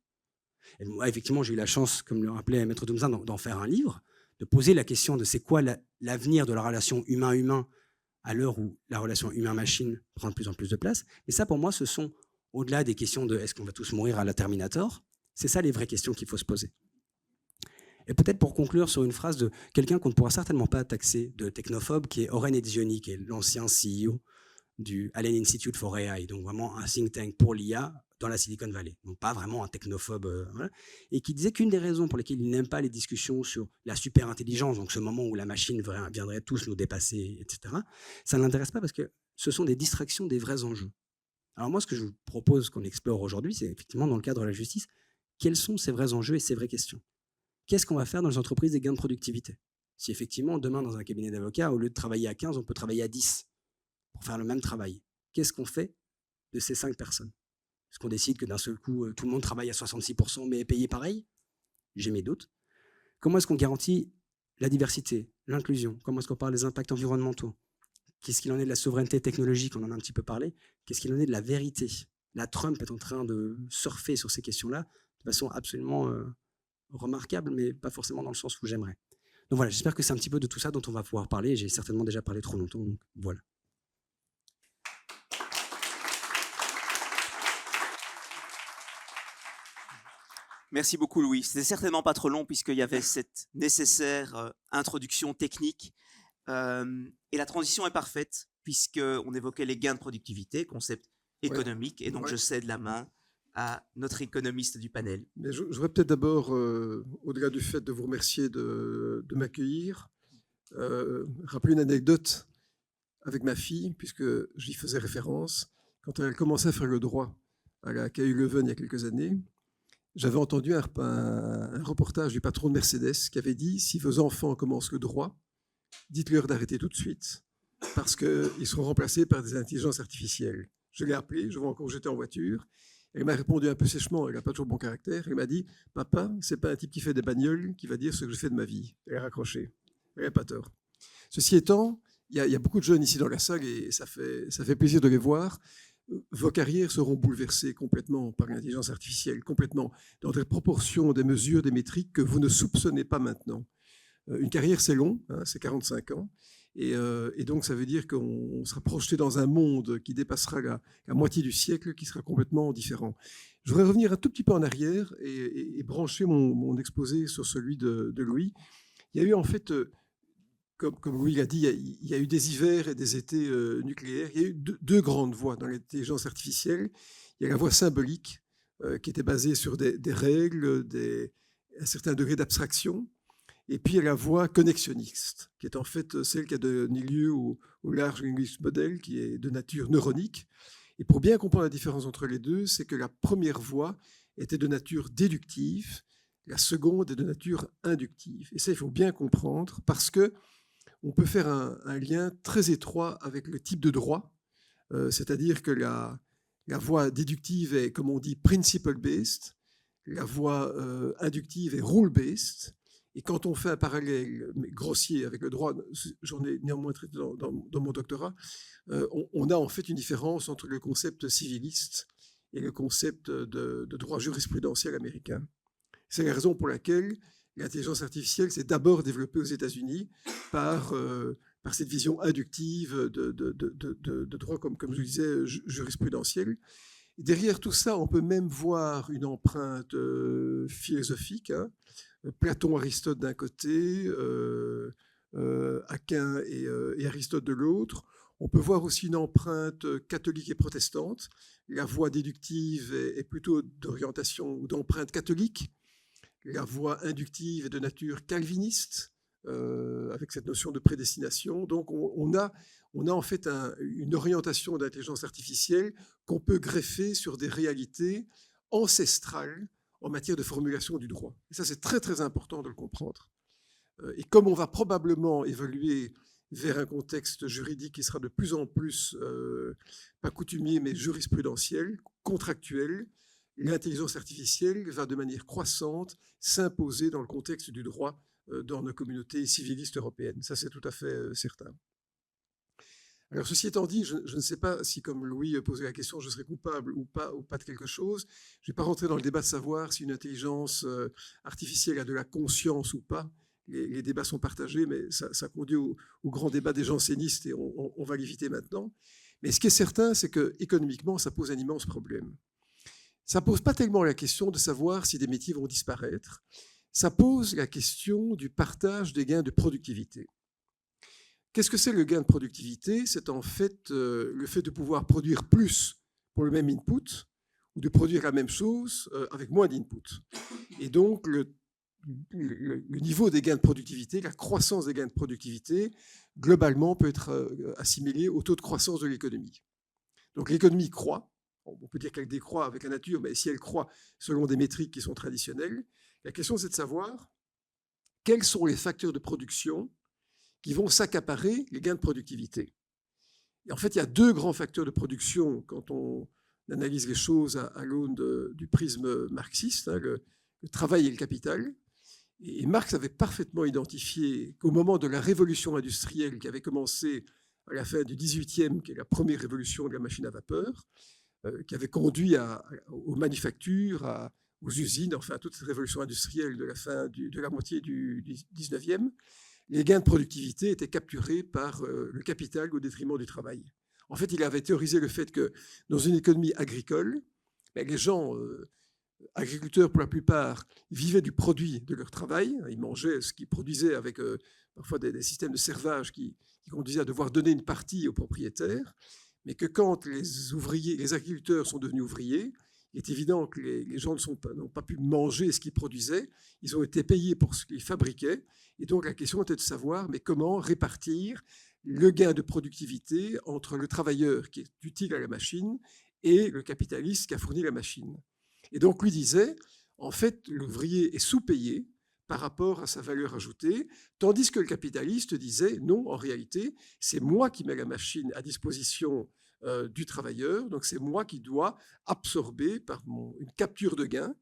Et moi, effectivement, j'ai eu la chance, comme le rappelait Maître Doumzin, d'en faire un livre, de poser la question de c'est quoi l'avenir de la relation humain-humain à l'heure où la relation humain-machine prend de plus en plus de place. Mais ça, pour moi, ce sont, au-delà des questions de est-ce qu'on va tous mourir à la Terminator, c'est ça les vraies questions qu'il faut se poser. Et peut-être pour conclure sur une phrase de quelqu'un qu'on ne pourra certainement pas taxer de technophobe, qui est Oren Etzioni, qui est l'ancien CEO du Allen Institute for AI, donc vraiment un think tank pour l'IA dans la Silicon Valley, donc pas vraiment un technophobe, voilà, et qui disait qu'une des raisons pour lesquelles il n'aime pas les discussions sur la superintelligence, donc ce moment où la machine viendrait tous nous dépasser, etc., ça ne l'intéresse pas parce que ce sont des distractions des vrais enjeux. Alors moi, ce que je vous propose qu'on explore aujourd'hui, c'est effectivement dans le cadre de la justice, quels sont ces vrais enjeux et ces vraies questions? Qu'est-ce qu'on va faire dans les entreprises des gains de productivité? Si effectivement, demain, dans un cabinet d'avocats, au lieu de travailler à 15, on peut travailler à 10 pour faire le même travail. Qu'est-ce qu'on fait de ces 5 personnes? Est-ce qu'on décide que d'un seul coup, tout le monde travaille à 66% mais est payé pareil? J'ai mes doutes. Comment est-ce qu'on garantit la diversité, l'inclusion? Comment est-ce qu'on parle des impacts environnementaux? Qu'est-ce qu'il en est de la souveraineté technologique? On en a un petit peu parlé. Qu'est-ce qu'il en est de la vérité? La Trump est en train de surfer sur ces questions-là de façon absolument remarquable, mais pas forcément dans le sens où j'aimerais. Donc voilà, j'espère que c'est un petit peu de tout ça dont on va pouvoir parler. J'ai certainement déjà parlé trop longtemps, donc voilà. Merci beaucoup, Louis. C'était certainement pas trop long puisqu'il y avait cette nécessaire introduction technique. Et la transition est parfaite puisqu'on évoquait les gains de productivité, concept économique. Et donc, je cède la main à notre économiste du panel. Mais je voudrais peut-être d'abord, au-delà du fait de vous remercier de m'accueillir, rappeler une anecdote avec ma fille, puisque j'y faisais référence. Quand elle a commencé à faire le droit à la KU Leuven il y a quelques années, j'avais entendu un reportage du patron de Mercedes qui avait dit « Si vos enfants commencent le droit, dites-leur d'arrêter tout de suite, parce qu'ils seront remplacés par des intelligences artificielles. » Je l'ai appelé, je vois encore où j'étais en voiture. Elle m'a répondu un peu sèchement, elle n'a pas toujours bon caractère. Elle m'a dit « Papa, c'est pas un type qui fait des bagnoles qui va dire ce que je fais de ma vie. » Elle a raccroché. Elle n'a pas tort. Ceci étant, il y a beaucoup de jeunes ici dans la salle et ça fait plaisir de les voir. Vos carrières seront bouleversées complètement par l'intelligence artificielle, complètement, dans des proportions, des mesures, des métriques que vous ne soupçonnez pas maintenant. Une carrière, c'est long, hein, c'est 45 ans. Et donc, ça veut dire qu'on sera projeté dans un monde qui dépassera la moitié du siècle, qui sera complètement différent. Je voudrais revenir un tout petit peu en arrière et brancher mon exposé sur celui de Louis. Il y a eu en fait, comme Louis l'a dit, il y a eu des hivers et des étés nucléaires. Il y a eu deux grandes voies dans l'intelligence artificielle. Il y a la voie symbolique, qui était basée sur des règles, un certain degré d'abstraction. Et puis, il y a la voie connexionniste, qui est en fait celle qui a donné lieu au Large Language Model, qui est de nature neuronique. Et pour bien comprendre la différence entre les deux, c'est que la première voie était de nature déductive, la seconde est de nature inductive. Et ça, il faut bien comprendre, parce qu'on peut faire un lien très étroit avec le type de droit, c'est-à-dire que la voie déductive est, comme on dit, principle-based, la voie inductive est rule-based. Et quand on fait un parallèle grossier avec le droit, j'en ai néanmoins traité dans mon doctorat, on a en fait une différence entre le concept civiliste et le concept de droit jurisprudentiel américain. C'est la raison pour laquelle l'intelligence artificielle s'est d'abord développée aux États-Unis par cette vision inductive de droit, comme je disais, jurisprudentiel. Et derrière tout ça, on peut même voir une empreinte philosophique, hein. Platon, Aristote d'un côté, Aquin et Aristote de l'autre. On peut voir aussi une empreinte catholique et protestante. La voie déductive est plutôt d'orientation ou d'empreinte catholique. La voie inductive est de nature calviniste. avec cette notion de prédestination. Donc on a en fait une orientation d'intelligence artificielle qu'on peut greffer sur des réalités ancestrales en matière de formulation du droit. Et ça, c'est très, très important de le comprendre. Et comme on va probablement évoluer vers un contexte juridique qui sera de plus en plus, pas coutumier, mais jurisprudentiel, contractuel, l'intelligence artificielle va de manière croissante s'imposer dans le contexte du droit dans nos communautés civilistes européennes. Ça, c'est tout à fait certain. Alors, ceci étant dit, je ne sais pas si, comme Louis posait la question, je serais coupable ou pas de quelque chose. Je ne vais pas rentrer dans le débat de savoir si une intelligence artificielle a de la conscience ou pas. Les débats sont partagés, mais ça conduit au grand débat des jansénistes et on va l'éviter maintenant. Mais ce qui est certain, c'est qu'économiquement, ça pose un immense problème. Ça ne pose pas tellement la question de savoir si des métiers vont disparaître. Ça pose la question du partage des gains de productivité. Qu'est-ce que c'est le gain de productivité? C'est en fait le fait de pouvoir produire plus pour le même input ou de produire la même chose avec moins d'input. Et donc, le niveau des gains de productivité, la croissance des gains de productivité, globalement, peut être assimilé au taux de croissance de l'économie. Donc, l'économie croît. On peut dire qu'elle décroît avec la nature, mais si elle croît selon des métriques qui sont traditionnelles, la question, c'est de savoir quels sont les facteurs de production qui vont s'accaparer les gains de productivité. Et en fait, il y a deux grands facteurs de production quand on analyse les choses à l'aune du prisme marxiste, hein, le travail et le capital. Et Marx avait parfaitement identifié qu'au moment de la révolution industrielle qui avait commencé à la fin du XVIIIe, qui est la première révolution de la machine à vapeur, qui avait conduit aux manufactures, aux usines, enfin à toute cette révolution industrielle de la moitié du XIXe, les gains de productivité étaient capturés par le capital au détriment du travail. En fait, il avait théorisé le fait que dans une économie agricole, les gens, agriculteurs pour la plupart, vivaient du produit de leur travail. Ils mangeaient ce qu'ils produisaient avec parfois des systèmes de servage qui conduisaient à devoir donner une partie aux propriétaires. Mais que quand les agriculteurs sont devenus ouvriers, il est évident que les gens n'ont pas pu manger ce qu'ils produisaient. Ils ont été payés pour ce qu'ils fabriquaient. Et donc, la question était de savoir mais comment répartir le gain de productivité entre le travailleur qui est utile à la machine et le capitaliste qui a fourni la machine. Et donc, lui disait, en fait, l'ouvrier est sous-payé par rapport à sa valeur ajoutée, tandis que le capitaliste disait, non, en réalité, c'est moi qui mets la machine à disposition du travailleur, donc c'est moi qui dois absorber par une capture de gains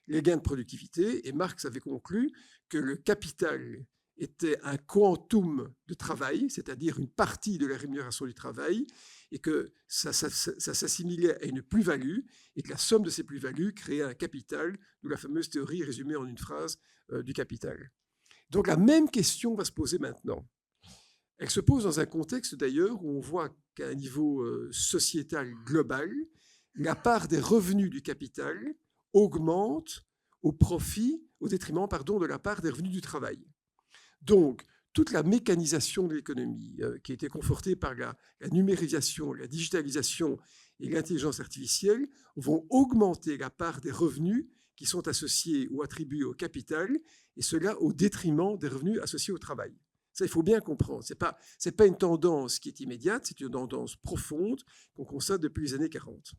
les gains de productivité. Et Marx avait conclu que le capital était un quantum de travail, c'est-à-dire une partie de la rémunération du travail, et que ça s'assimilait à une plus-value, et que la somme de ces plus-values créait un capital, d'où la fameuse théorie résumée en une phrase du capital. Donc la même question va se poser maintenant. Elle se pose dans un contexte d'ailleurs où on voit qu'à un niveau sociétal global, la part des revenus du capital augmente au détriment de la part des revenus du travail. Donc, toute la mécanisation de l'économie qui a été confortée par la numérisation, la digitalisation et l'intelligence artificielle vont augmenter la part des revenus qui sont associés ou attribués au capital, et cela au détriment des revenus associés au travail. Ça, il faut bien comprendre. Ce n'est pas une tendance qui est immédiate, c'est une tendance profonde qu'on constate depuis les années 40.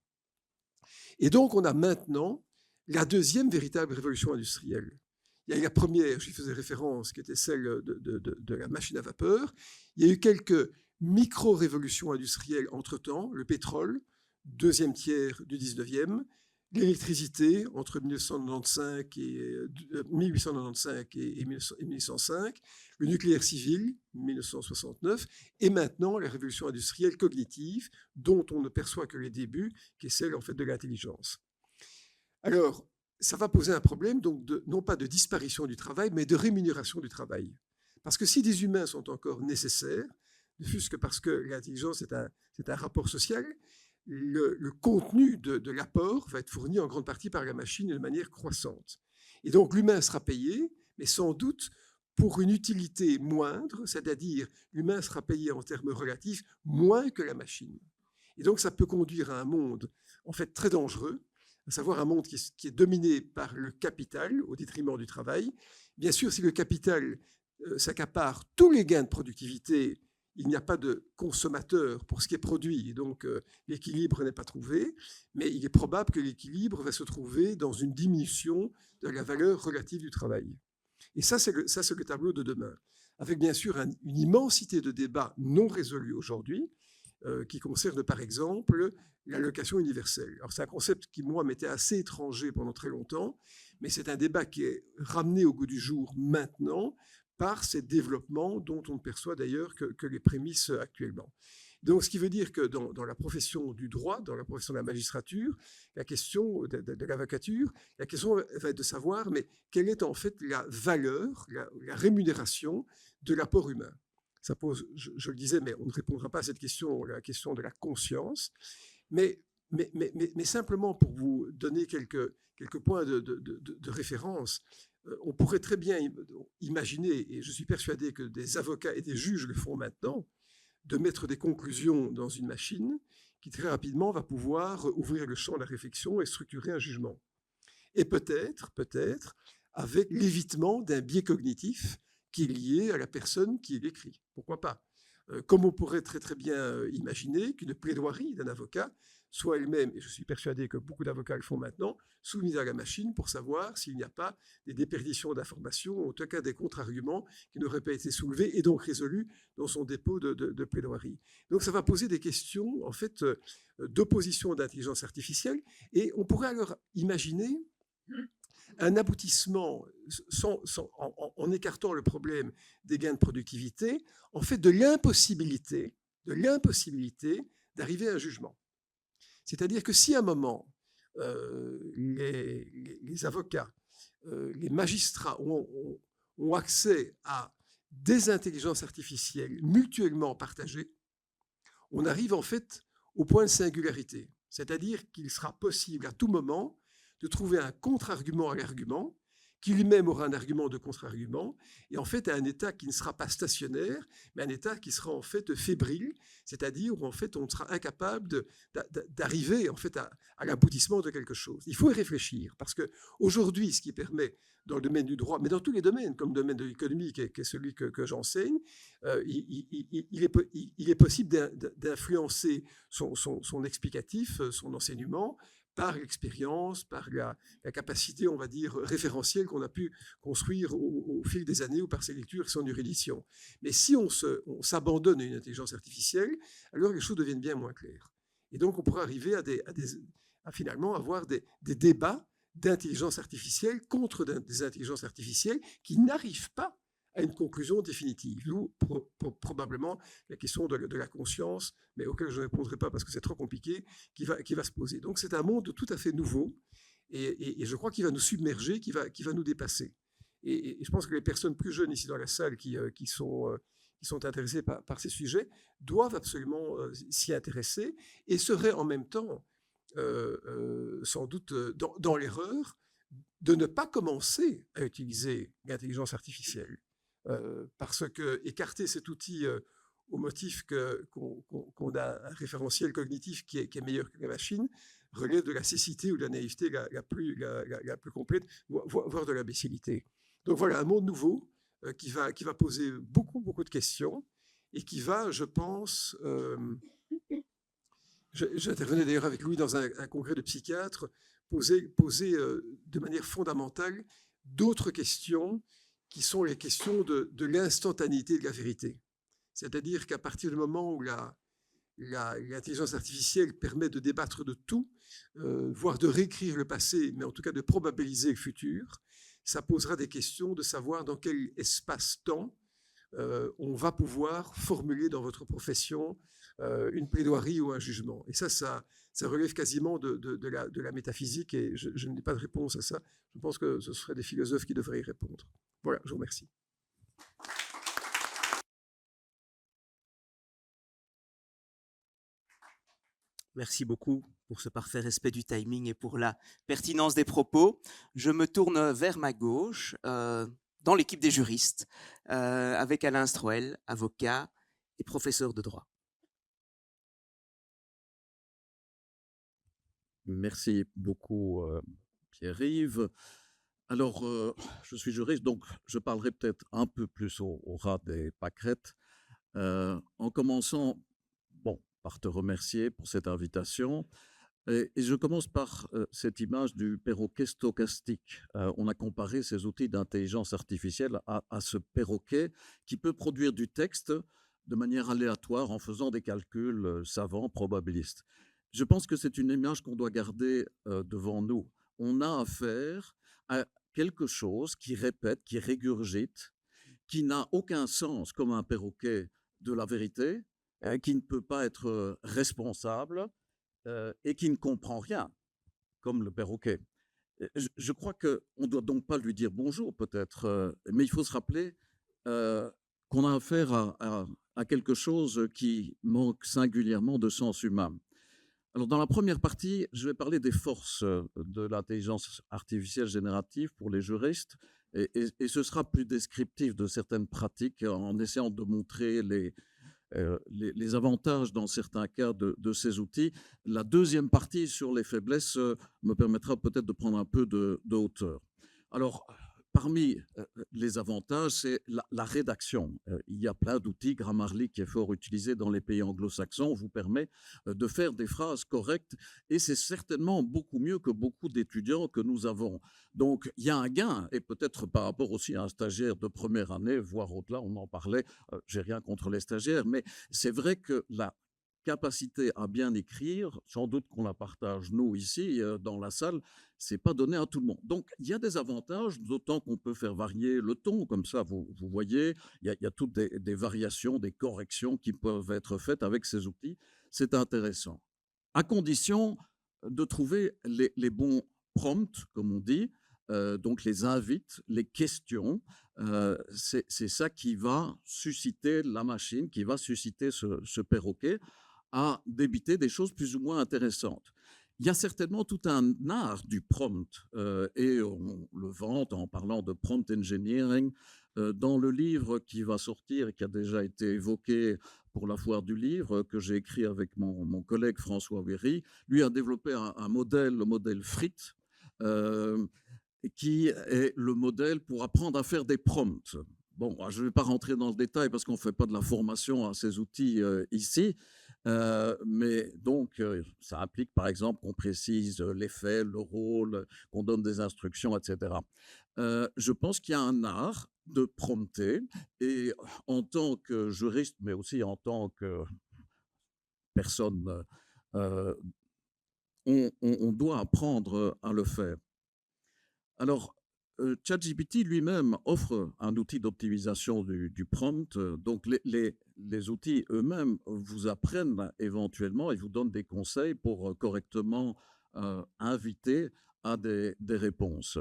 Et donc, on a maintenant la deuxième véritable révolution industrielle. Il y a eu la première, j'y faisais référence, qui était celle de la machine à vapeur. Il y a eu quelques micro-révolutions industrielles entre-temps, le pétrole, deuxième tiers du 19e, l'électricité entre 1895 et 1905, le nucléaire civil, 1969, et maintenant la révolution industrielle cognitive, dont on ne perçoit que les débuts, qui est celle en fait de l'intelligence. Alors, ça va poser un problème, donc non pas de disparition du travail, mais de rémunération du travail. Parce que si des humains sont encore nécessaires, ne fût-ce que parce que l'intelligence est un rapport social, le contenu de l'apport va être fourni en grande partie par la machine de manière croissante. Et donc l'humain sera payé, mais sans doute pour une utilité moindre, c'est-à-dire l'humain sera payé en termes relatifs moins que la machine. Et donc ça peut conduire à un monde en fait très dangereux, à savoir un monde qui est dominé par le capital au détriment du travail. Bien sûr, si le capital s'accapare tous les gains de productivité, il n'y a pas de consommateur pour ce qui est produit, et donc l'équilibre n'est pas trouvé, mais il est probable que l'équilibre va se trouver dans une diminution de la valeur relative du travail. Et ça, c'est le tableau de demain, avec bien sûr une immensité de débats non résolus aujourd'hui, qui concerne par exemple l'allocation universelle. Alors c'est un concept qui, moi, m'était assez étranger pendant très longtemps, mais c'est un débat qui est ramené au goût du jour maintenant par ces développements dont on ne perçoit d'ailleurs que les prémices actuellement. Donc, ce qui veut dire que dans la profession du droit, dans la profession de la magistrature, la question de l'avocature, la question va être de savoir, mais quelle est en fait la valeur, la rémunération de l'apport humain. Ça pose, je le disais, mais on ne répondra pas à cette question, la question de la conscience, mais simplement pour vous donner quelques points de référence, on pourrait très bien imaginer, et je suis persuadé que des avocats et des juges le font maintenant, de mettre des conclusions dans une machine qui très rapidement va pouvoir ouvrir le champ de la réflexion et structurer un jugement. Et peut-être, avec l'évitement d'un biais cognitif qui est lié à la personne qui l'écrit. Pourquoi pas ? Comme on pourrait très très bien imaginer qu'une plaidoirie d'un avocat soit elle-même, et je suis persuadé que beaucoup d'avocats le font maintenant, soumise à la machine pour savoir s'il n'y a pas des déperditions d'informations, ou en tout cas des contre-arguments qui n'auraient pas été soulevés et donc résolus dans son dépôt de plaidoirie. Donc ça va poser des questions en fait d'opposition d'intelligence artificielle, et on pourrait alors imaginer un aboutissement en écartant le problème des gains de productivité, en fait de l'impossibilité d'arriver à un jugement. C'est-à-dire que si à un moment, les avocats, les magistrats ont accès à des intelligences artificielles mutuellement partagées, on arrive en fait au point de singularité. C'est-à-dire qu'il sera possible à tout moment de trouver un contre-argument à l'argument, qui lui-même aura un argument de contre-argument, et en fait à un état qui ne sera pas stationnaire, mais un état qui sera en fait fébrile, c'est-à-dire où en fait on sera incapable d'arriver en fait à l'aboutissement de quelque chose. Il faut y réfléchir, parce que aujourd'hui, ce qui permet dans le domaine du droit, mais dans tous les domaines, comme le domaine de l'économie, qui est celui que j'enseigne, il est possible d'influencer son explicatif, son enseignement, par l'expérience, par la capacité, on va dire, référentielle qu'on a pu construire au fil des années ou par ses lectures et son érudition. Mais si on s'abandonne à une intelligence artificielle, alors les choses deviennent bien moins claires. Et donc, on pourrait arriver à finalement avoir des débats d'intelligence artificielle contre des intelligences artificielles qui n'arrivent pas à une conclusion définitive. D'où probablement la question de la conscience, mais auquel je ne répondrai pas parce que c'est trop compliqué, qui va se poser. Donc c'est un monde tout à fait nouveau, et je crois qu'il va nous submerger, qui va nous dépasser. Et je pense que les personnes plus jeunes ici dans la salle qui sont intéressées par ces sujets doivent absolument s'y intéresser, et seraient en même temps sans doute dans l'erreur de ne pas commencer à utiliser l'intelligence artificielle. Parce que écarter cet outil au motif qu'on a un référentiel cognitif qui est meilleur que la machine relève de la cécité ou de la naïveté la plus complète, voire de l'imbécilité. Donc voilà, un monde nouveau qui va poser beaucoup de questions et qui va, je pense... J'intervenais d'ailleurs avec Louis dans un congrès de psychiatres, poser de manière fondamentale d'autres questions qui sont les questions de l'instantanéité de la vérité. C'est-à-dire qu'à partir du moment où l'intelligence artificielle permet de débattre de tout, voire de réécrire le passé, mais en tout cas de probabiliser le futur, ça posera des questions de savoir dans quel espace-temps on va pouvoir formuler dans votre profession une plaidoirie ou un jugement. Et ça relève quasiment de la métaphysique, et je n'ai pas de réponse à ça. Je pense que ce seraient des philosophes qui devraient y répondre. Voilà, je vous remercie. Merci beaucoup pour ce parfait respect du timing et pour la pertinence des propos. Je me tourne vers ma gauche, dans l'équipe des juristes, avec Alain Stroel, avocat et professeur de droit. Merci beaucoup, Pierre-Yves. Alors, je suis juriste, donc je parlerai peut-être un peu plus au ras des pâquerettes, en commençant, bon, par te remercier pour cette invitation. Et je commence par cette image du perroquet stochastique. On a comparé ces outils d'intelligence artificielle à ce perroquet qui peut produire du texte de manière aléatoire en faisant des calculs savants, probabilistes. Je pense que c'est une image qu'on doit garder devant nous. On a affaire à quelque chose qui répète, qui régurgite, qui n'a aucun sens comme un perroquet de la vérité, qui ne peut pas être responsable et qui ne comprend rien, comme le perroquet. Je crois qu'on ne doit donc pas lui dire bonjour, peut-être, mais il faut se rappeler qu'on a affaire à quelque chose qui manque singulièrement de sens humain. Alors, dans la première partie, je vais parler des forces de l'intelligence artificielle générative pour les juristes, et ce sera plus descriptif de certaines pratiques en essayant de montrer les avantages dans certains cas de ces outils. La deuxième partie sur les faiblesses me permettra peut-être de prendre un peu de hauteur. Alors, parmi les avantages, c'est la rédaction. Il y a plein d'outils. Grammarly, qui est fort utilisé dans les pays anglo-saxons, vous permet de faire des phrases correctes, et c'est certainement beaucoup mieux que beaucoup d'étudiants que nous avons. Donc, il y a un gain, et peut-être par rapport aussi à un stagiaire de première année, voire au-delà, on en parlait, j'ai rien contre les stagiaires, mais c'est vrai que la capacité à bien écrire, sans doute qu'on la partage nous ici dans la salle, c'est pas donné à tout le monde. Donc il y a des avantages, d'autant qu'on peut faire varier le ton, comme ça vous voyez, il y a toutes des variations, des corrections qui peuvent être faites avec ces outils. C'est intéressant. À condition de trouver les bons prompts, comme on dit, donc les invites, les questions. C'est ça qui va susciter la machine, qui va susciter ce perroquet à débiter des choses plus ou moins intéressantes. Il y a certainement tout un art du prompt, et on le vante en parlant de prompt engineering. Dans le livre qui va sortir et qui a déjà été évoqué pour la foire du livre, que j'ai écrit avec mon collègue François Véry, lui a développé un modèle, le modèle FRIT, qui est le modèle pour apprendre à faire des prompts. Bon, je ne vais pas rentrer dans le détail parce qu'on ne fait pas de la formation à ces outils ici, mais donc ça implique par exemple qu'on précise l'effet, le rôle, qu'on donne des instructions, etc. Je pense qu'il y a un art de prompter, et en tant que juriste, mais aussi en tant que personne, on doit apprendre à le faire. Alors, ChatGPT lui-même offre un outil d'optimisation du prompt. Donc, les outils eux-mêmes vous apprennent éventuellement et vous donnent des conseils pour correctement inviter à des réponses.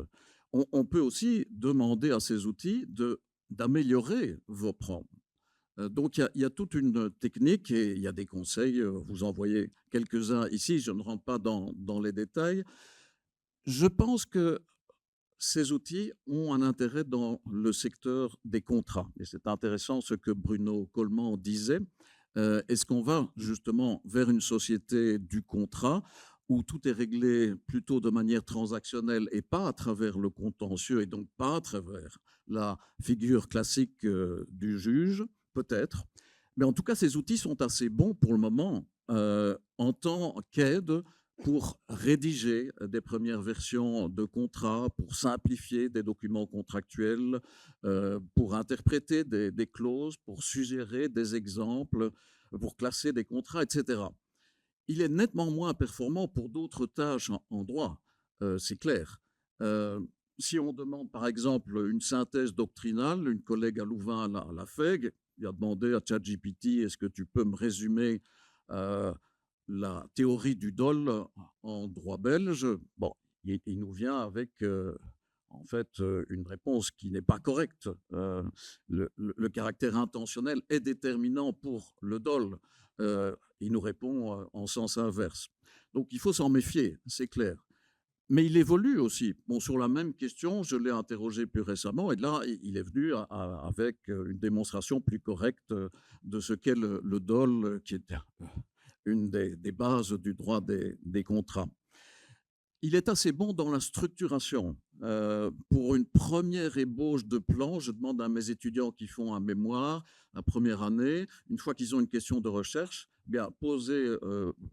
On peut aussi demander à ces outils d'améliorer vos prompts. Donc, il y a toute une technique et il y a des conseils. Vous en voyez quelques-uns ici. Je ne rentre pas dans les détails. Je pense que ces outils ont un intérêt dans le secteur des contrats. Et c'est intéressant ce que Bruno Coleman disait. Est-ce qu'on va justement vers une société du contrat où tout est réglé plutôt de manière transactionnelle et pas à travers le contentieux et donc pas à travers la figure classique du juge, peut-être. Mais en tout cas, ces outils sont assez bons pour le moment en tant qu'aide pour rédiger des premières versions de contrats, pour simplifier des documents contractuels, pour interpréter des clauses, pour suggérer des exemples, pour classer des contrats, etc. Il est nettement moins performant pour d'autres tâches en droit, c'est clair. Si on demande par exemple une synthèse doctrinale, une collègue à Louvain l'a fait, il a demandé à ChatGPT, est-ce que tu peux me résumer la théorie du dol en droit belge? Bon, il nous vient avec en fait une réponse qui n'est pas correcte. Le caractère intentionnel est déterminant pour le dol. Il nous répond en sens inverse. Donc il faut s'en méfier, c'est clair. Mais il évolue aussi. Bon, sur la même question, je l'ai interrogé plus récemment, et là, il est venu avec une démonstration plus correcte de ce qu'est le dol, qui est une des bases du droit des contrats. il est assez bon dans la structuration. Pour une première ébauche de plan, je demande à mes étudiants qui font un mémoire, la première année, une fois qu'ils ont une question de recherche, bien, posez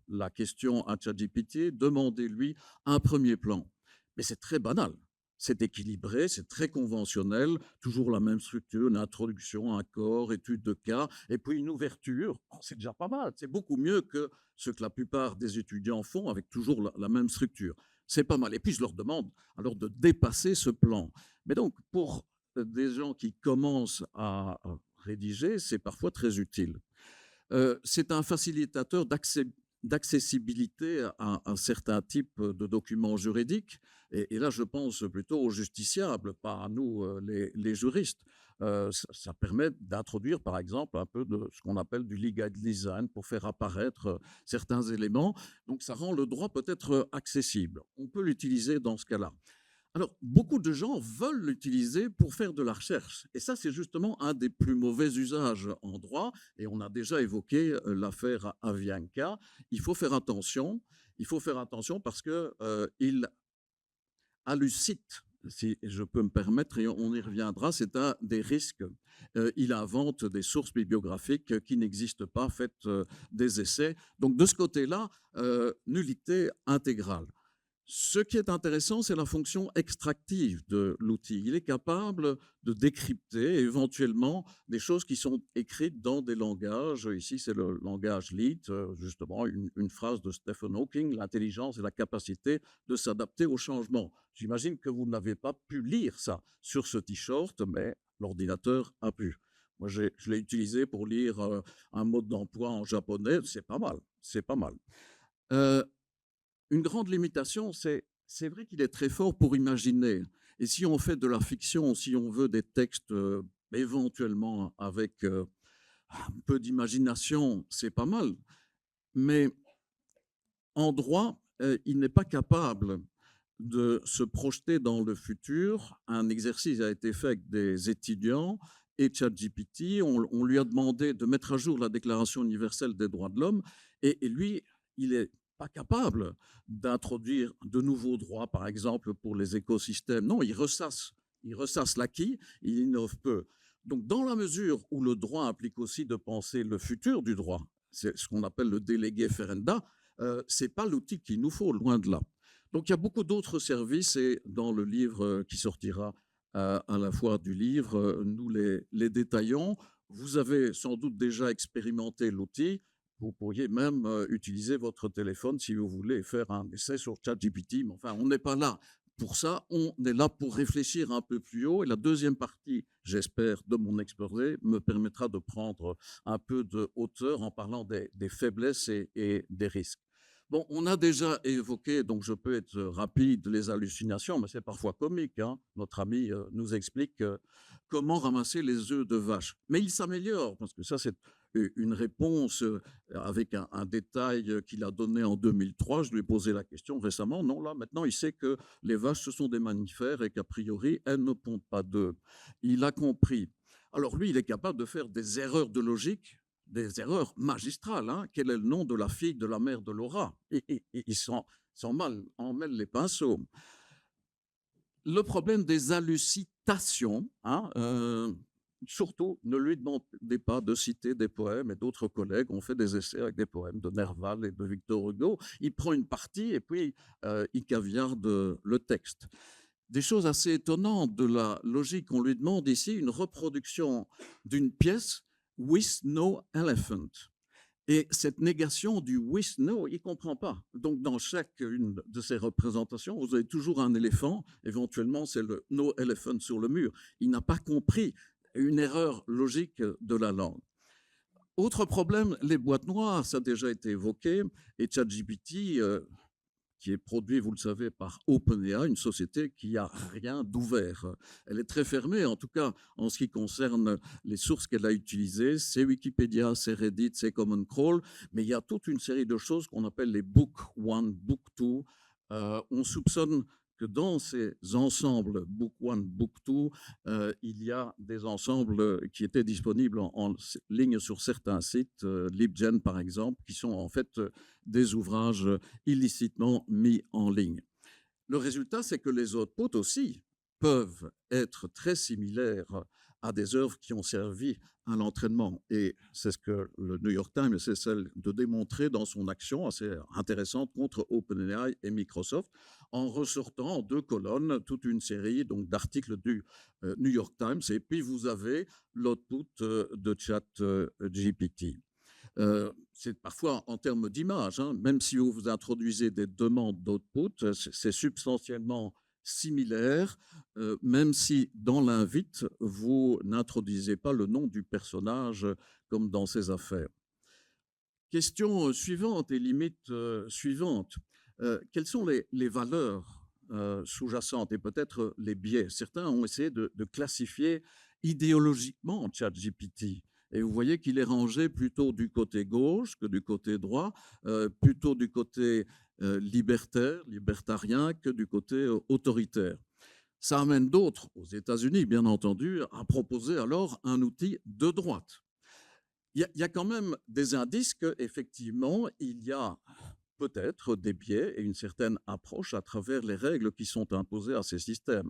la question à ChatGPT, demandez-lui un premier plan. Mais c'est très banal. C'est équilibré, c'est très conventionnel, toujours la même structure, une introduction, un corps, étude de cas, et puis une ouverture. Oh, c'est déjà pas mal. C'est beaucoup mieux que ce que la plupart des étudiants font avec toujours la même structure. C'est pas mal. Et puis je leur demande alors de dépasser ce plan. Mais donc, pour des gens qui commencent à rédiger, c'est parfois très utile. C'est un facilitateur d'accessibilité à un certain type de documents juridiques. Et là, je pense plutôt aux justiciables, pas à nous, les juristes. Ça permet d'introduire, par exemple, un peu de ce qu'on appelle du legal design pour faire apparaître certains éléments. Donc, ça rend le droit peut-être accessible. On peut l'utiliser dans ce cas-là. Alors, beaucoup de gens veulent l'utiliser pour faire de la recherche. Et ça, c'est justement un des plus mauvais usages en droit. Et on a déjà évoqué l'affaire Avianca. Il faut faire attention. Il faut faire attention parce qu'il hallucite, si je peux me permettre, et on y reviendra, c'est un des risques. Il invente des sources bibliographiques qui n'existent pas, faites des essais. Donc, de ce côté-là, nullité intégrale. Ce qui est intéressant, c'est la fonction extractive de l'outil. Il est capable de décrypter éventuellement des choses qui sont écrites dans des langages. Ici, c'est le langage LEED, justement, une phrase de Stephen Hawking, l'intelligence et la capacité de s'adapter aux changements. J'imagine que vous n'avez pas pu lire ça sur ce t-shirt, mais l'ordinateur a pu. Moi, je l'ai utilisé pour lire un mode d'emploi en japonais. C'est pas mal, c'est pas mal. Une grande limitation, c'est vrai qu'il est très fort pour imaginer. Et si on fait de la fiction, si on veut des textes éventuellement avec un peu d'imagination, c'est pas mal. Mais en droit, il n'est pas capable de se projeter dans le futur. Un exercice a été fait avec des étudiants et ChatGPT. On lui a demandé de mettre à jour la Déclaration universelle des droits de l'homme. Et lui, il est pas capable d'introduire de nouveaux droits, par exemple, pour les écosystèmes. Non, il ressasse l'acquis, il innove peu. Donc, dans la mesure où le droit implique aussi de penser le futur du droit, c'est ce qu'on appelle le délégué ferenda, ce n'est pas l'outil qu'il nous faut, loin de là. Donc, il y a beaucoup d'autres services et dans le livre qui sortira à la foire du livre, nous les détaillons. Vous avez sans doute déjà expérimenté l'outil. Vous pourriez même utiliser votre téléphone si vous voulez faire un essai sur ChatGPT. Mais enfin, on n'est pas là pour ça. On est là pour réfléchir un peu plus haut. Et la deuxième partie, j'espère, de mon exposé me permettra de prendre un peu de hauteur en parlant des faiblesses et des risques. Bon, on a déjà évoqué, donc je peux être rapide, les hallucinations, mais c'est parfois comique. Hein. Notre ami nous explique comment ramasser les œufs de vache. Mais il s'améliore, parce que ça, c'est une réponse avec un détail qu'il a donné en 2003. Je lui ai posé la question récemment. Non, là, maintenant, il sait que les vaches, ce sont des mammifères et qu'a priori, elles ne pondent pas d'œufs. Il a compris. Alors lui, il est capable de faire des erreurs de logique, des erreurs magistrales. Hein. Quel est le nom de la fille de la mère de Laura? Il s'en mêle les pinceaux. Le problème des hallucinations, hein, surtout, ne lui demandez pas de citer des poèmes, et d'autres collègues ont fait des essais avec des poèmes de Nerval et de Victor Hugo. Il prend une partie et puis il caviarde le texte. Des choses assez étonnantes de la logique. On lui demande ici une reproduction d'une pièce with no elephant. Et cette négation du with no, il ne comprend pas. Donc, dans chacune de ces représentations, vous avez toujours un éléphant. Éventuellement, c'est le no elephant sur le mur. Il n'a pas compris une erreur logique de la langue. Autre problème, les boîtes noires, ça a déjà été évoqué. Et ChatGPT, qui est produit, vous le savez, par OpenAI, une société qui n'a rien d'ouvert. Elle est très fermée, en tout cas en ce qui concerne les sources qu'elle a utilisées. C'est Wikipédia, c'est Reddit, c'est Common Crawl, mais il y a toute une série de choses qu'on appelle les Book 1, Book 2. On soupçonne que dans ces ensembles Book 1, Book 2, il y a des ensembles qui étaient disponibles en ligne sur certains sites, LibGen par exemple, qui sont en fait des ouvrages illicitement mis en ligne. le résultat, c'est que les outputs aussi peuvent être très similaires à des œuvres qui ont servi à l'entraînement. Et c'est ce que le New York Times essaie de démontrer dans son action assez intéressante contre OpenAI et Microsoft, en ressortant en 2 colonnes toute une série donc d'articles du New York Times. Et puis vous avez l'output de ChatGPT. C'est parfois en termes d'image, hein, même si vous introduisez des demandes d'output, c'est substantiellement similaire, même si dans l'invite, vous n'introduisez pas le nom du personnage comme dans ces affaires. Question suivante et limite suivante. Quelles sont les valeurs sous-jacentes et peut-être les biais? Certains ont essayé de classifier idéologiquement ChatGPT. Et vous voyez qu'il est rangé plutôt du côté gauche que du côté droit, plutôt du côté libertarien que du côté autoritaire. Ça amène d'autres, aux États-Unis bien entendu, à proposer alors un outil de droite. Il y a quand même des indices qu'effectivement, il y a peut-être des biais et une certaine approche à travers les règles qui sont imposées à ces systèmes.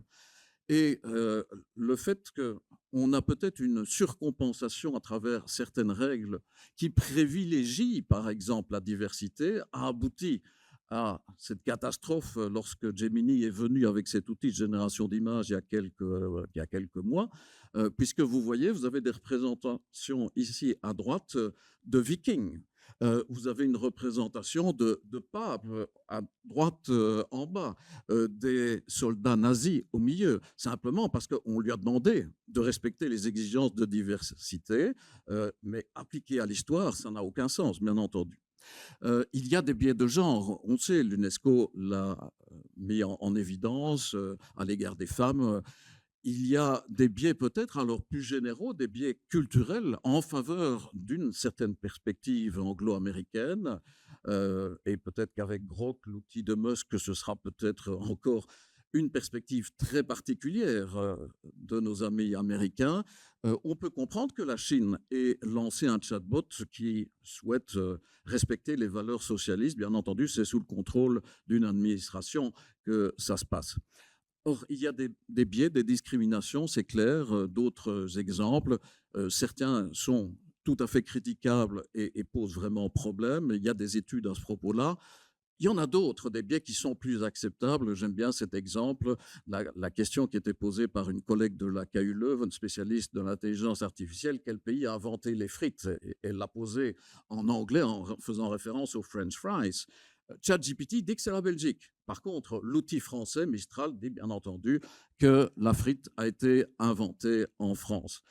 Et le fait qu'on a peut-être une surcompensation à travers certaines règles qui privilégient, par exemple, la diversité, a abouti à cette catastrophe lorsque Gemini est venu avec cet outil de génération d'images il y a quelques mois, puisque vous voyez, vous avez des représentations ici à droite de Vikings. Vous avez une représentation de papes à droite en bas, des soldats nazis au milieu, simplement parce qu'on lui a demandé de respecter les exigences de diversité, mais appliqué à l'histoire, ça n'a aucun sens, bien entendu. Il y a des biais de genre, on sait, l'UNESCO l'a mis en évidence à l'égard des femmes. Il y a des biais peut-être, alors plus généraux, des biais culturels en faveur d'une certaine perspective anglo-américaine. Et peut-être qu'avec Grok, l'outil de Musk, ce sera peut-être encore une perspective très particulière de nos amis américains. On peut comprendre que la Chine ait lancé un chatbot qui souhaite respecter les valeurs socialistes. Bien entendu, c'est sous le contrôle d'une administration que ça se passe. Or, il y a des biais, des discriminations, c'est clair. D'autres exemples, certains sont tout à fait critiquables et posent vraiment problème. Il y a des études à ce propos-là. Il y en a d'autres, des biais qui sont plus acceptables. J'aime bien cet exemple, la question qui était posée par une collègue de la KU Leuven, spécialiste de l'intelligence artificielle, quel pays a inventé les frites? Et elle l'a posée en anglais en faisant référence aux French fries. ChatGPT dit que c'est la Belgique. Par contre, l'outil français, Mistral, dit bien entendu que la frite a été inventée en France.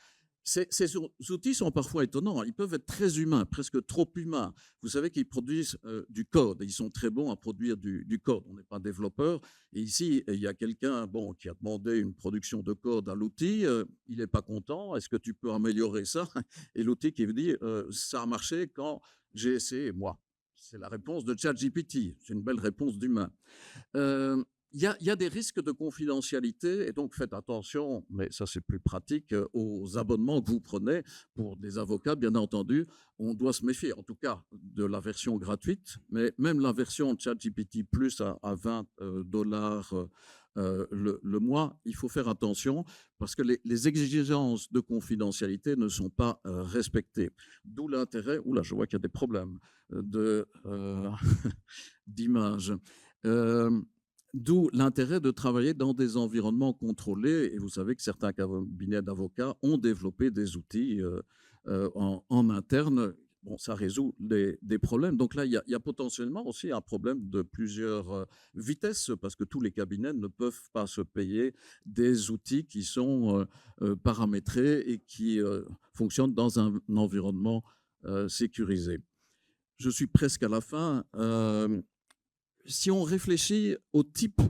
Ces outils sont parfois étonnants. Ils peuvent être très humains, presque trop humains. Vous savez qu'ils produisent du code. Ils sont très bons à produire du code. On n'est pas développeur. Et ici, il y a quelqu'un qui a demandé une production de code à l'outil. Il n'est pas content. Est-ce que tu peux améliorer ça? Et l'outil qui dit ça a marché quand j'ai essayé, moi. C'est la réponse de ChatGPT. C'est une belle réponse d'humain. Il y a des risques de confidentialité et donc faites attention, mais ça c'est plus pratique, aux abonnements que vous prenez. Pour des avocats, bien entendu, on doit se méfier, en tout cas de la version gratuite, mais même la version ChatGPT Plus à $20 le mois, il faut faire attention parce que les exigences de confidentialité ne sont pas respectées. D'où l'intérêt, oula, je vois qu'il y a des problèmes d'image. D'où l'intérêt de travailler dans des environnements contrôlés. Et vous savez que certains cabinets d'avocats ont développé des outils en interne. Bon, ça résout des problèmes. Donc là, il y a potentiellement aussi un problème de plusieurs vitesses parce que tous les cabinets ne peuvent pas se payer des outils qui sont paramétrés et qui fonctionnent dans un environnement sécurisé. Je suis presque à la fin. Si on réfléchit au type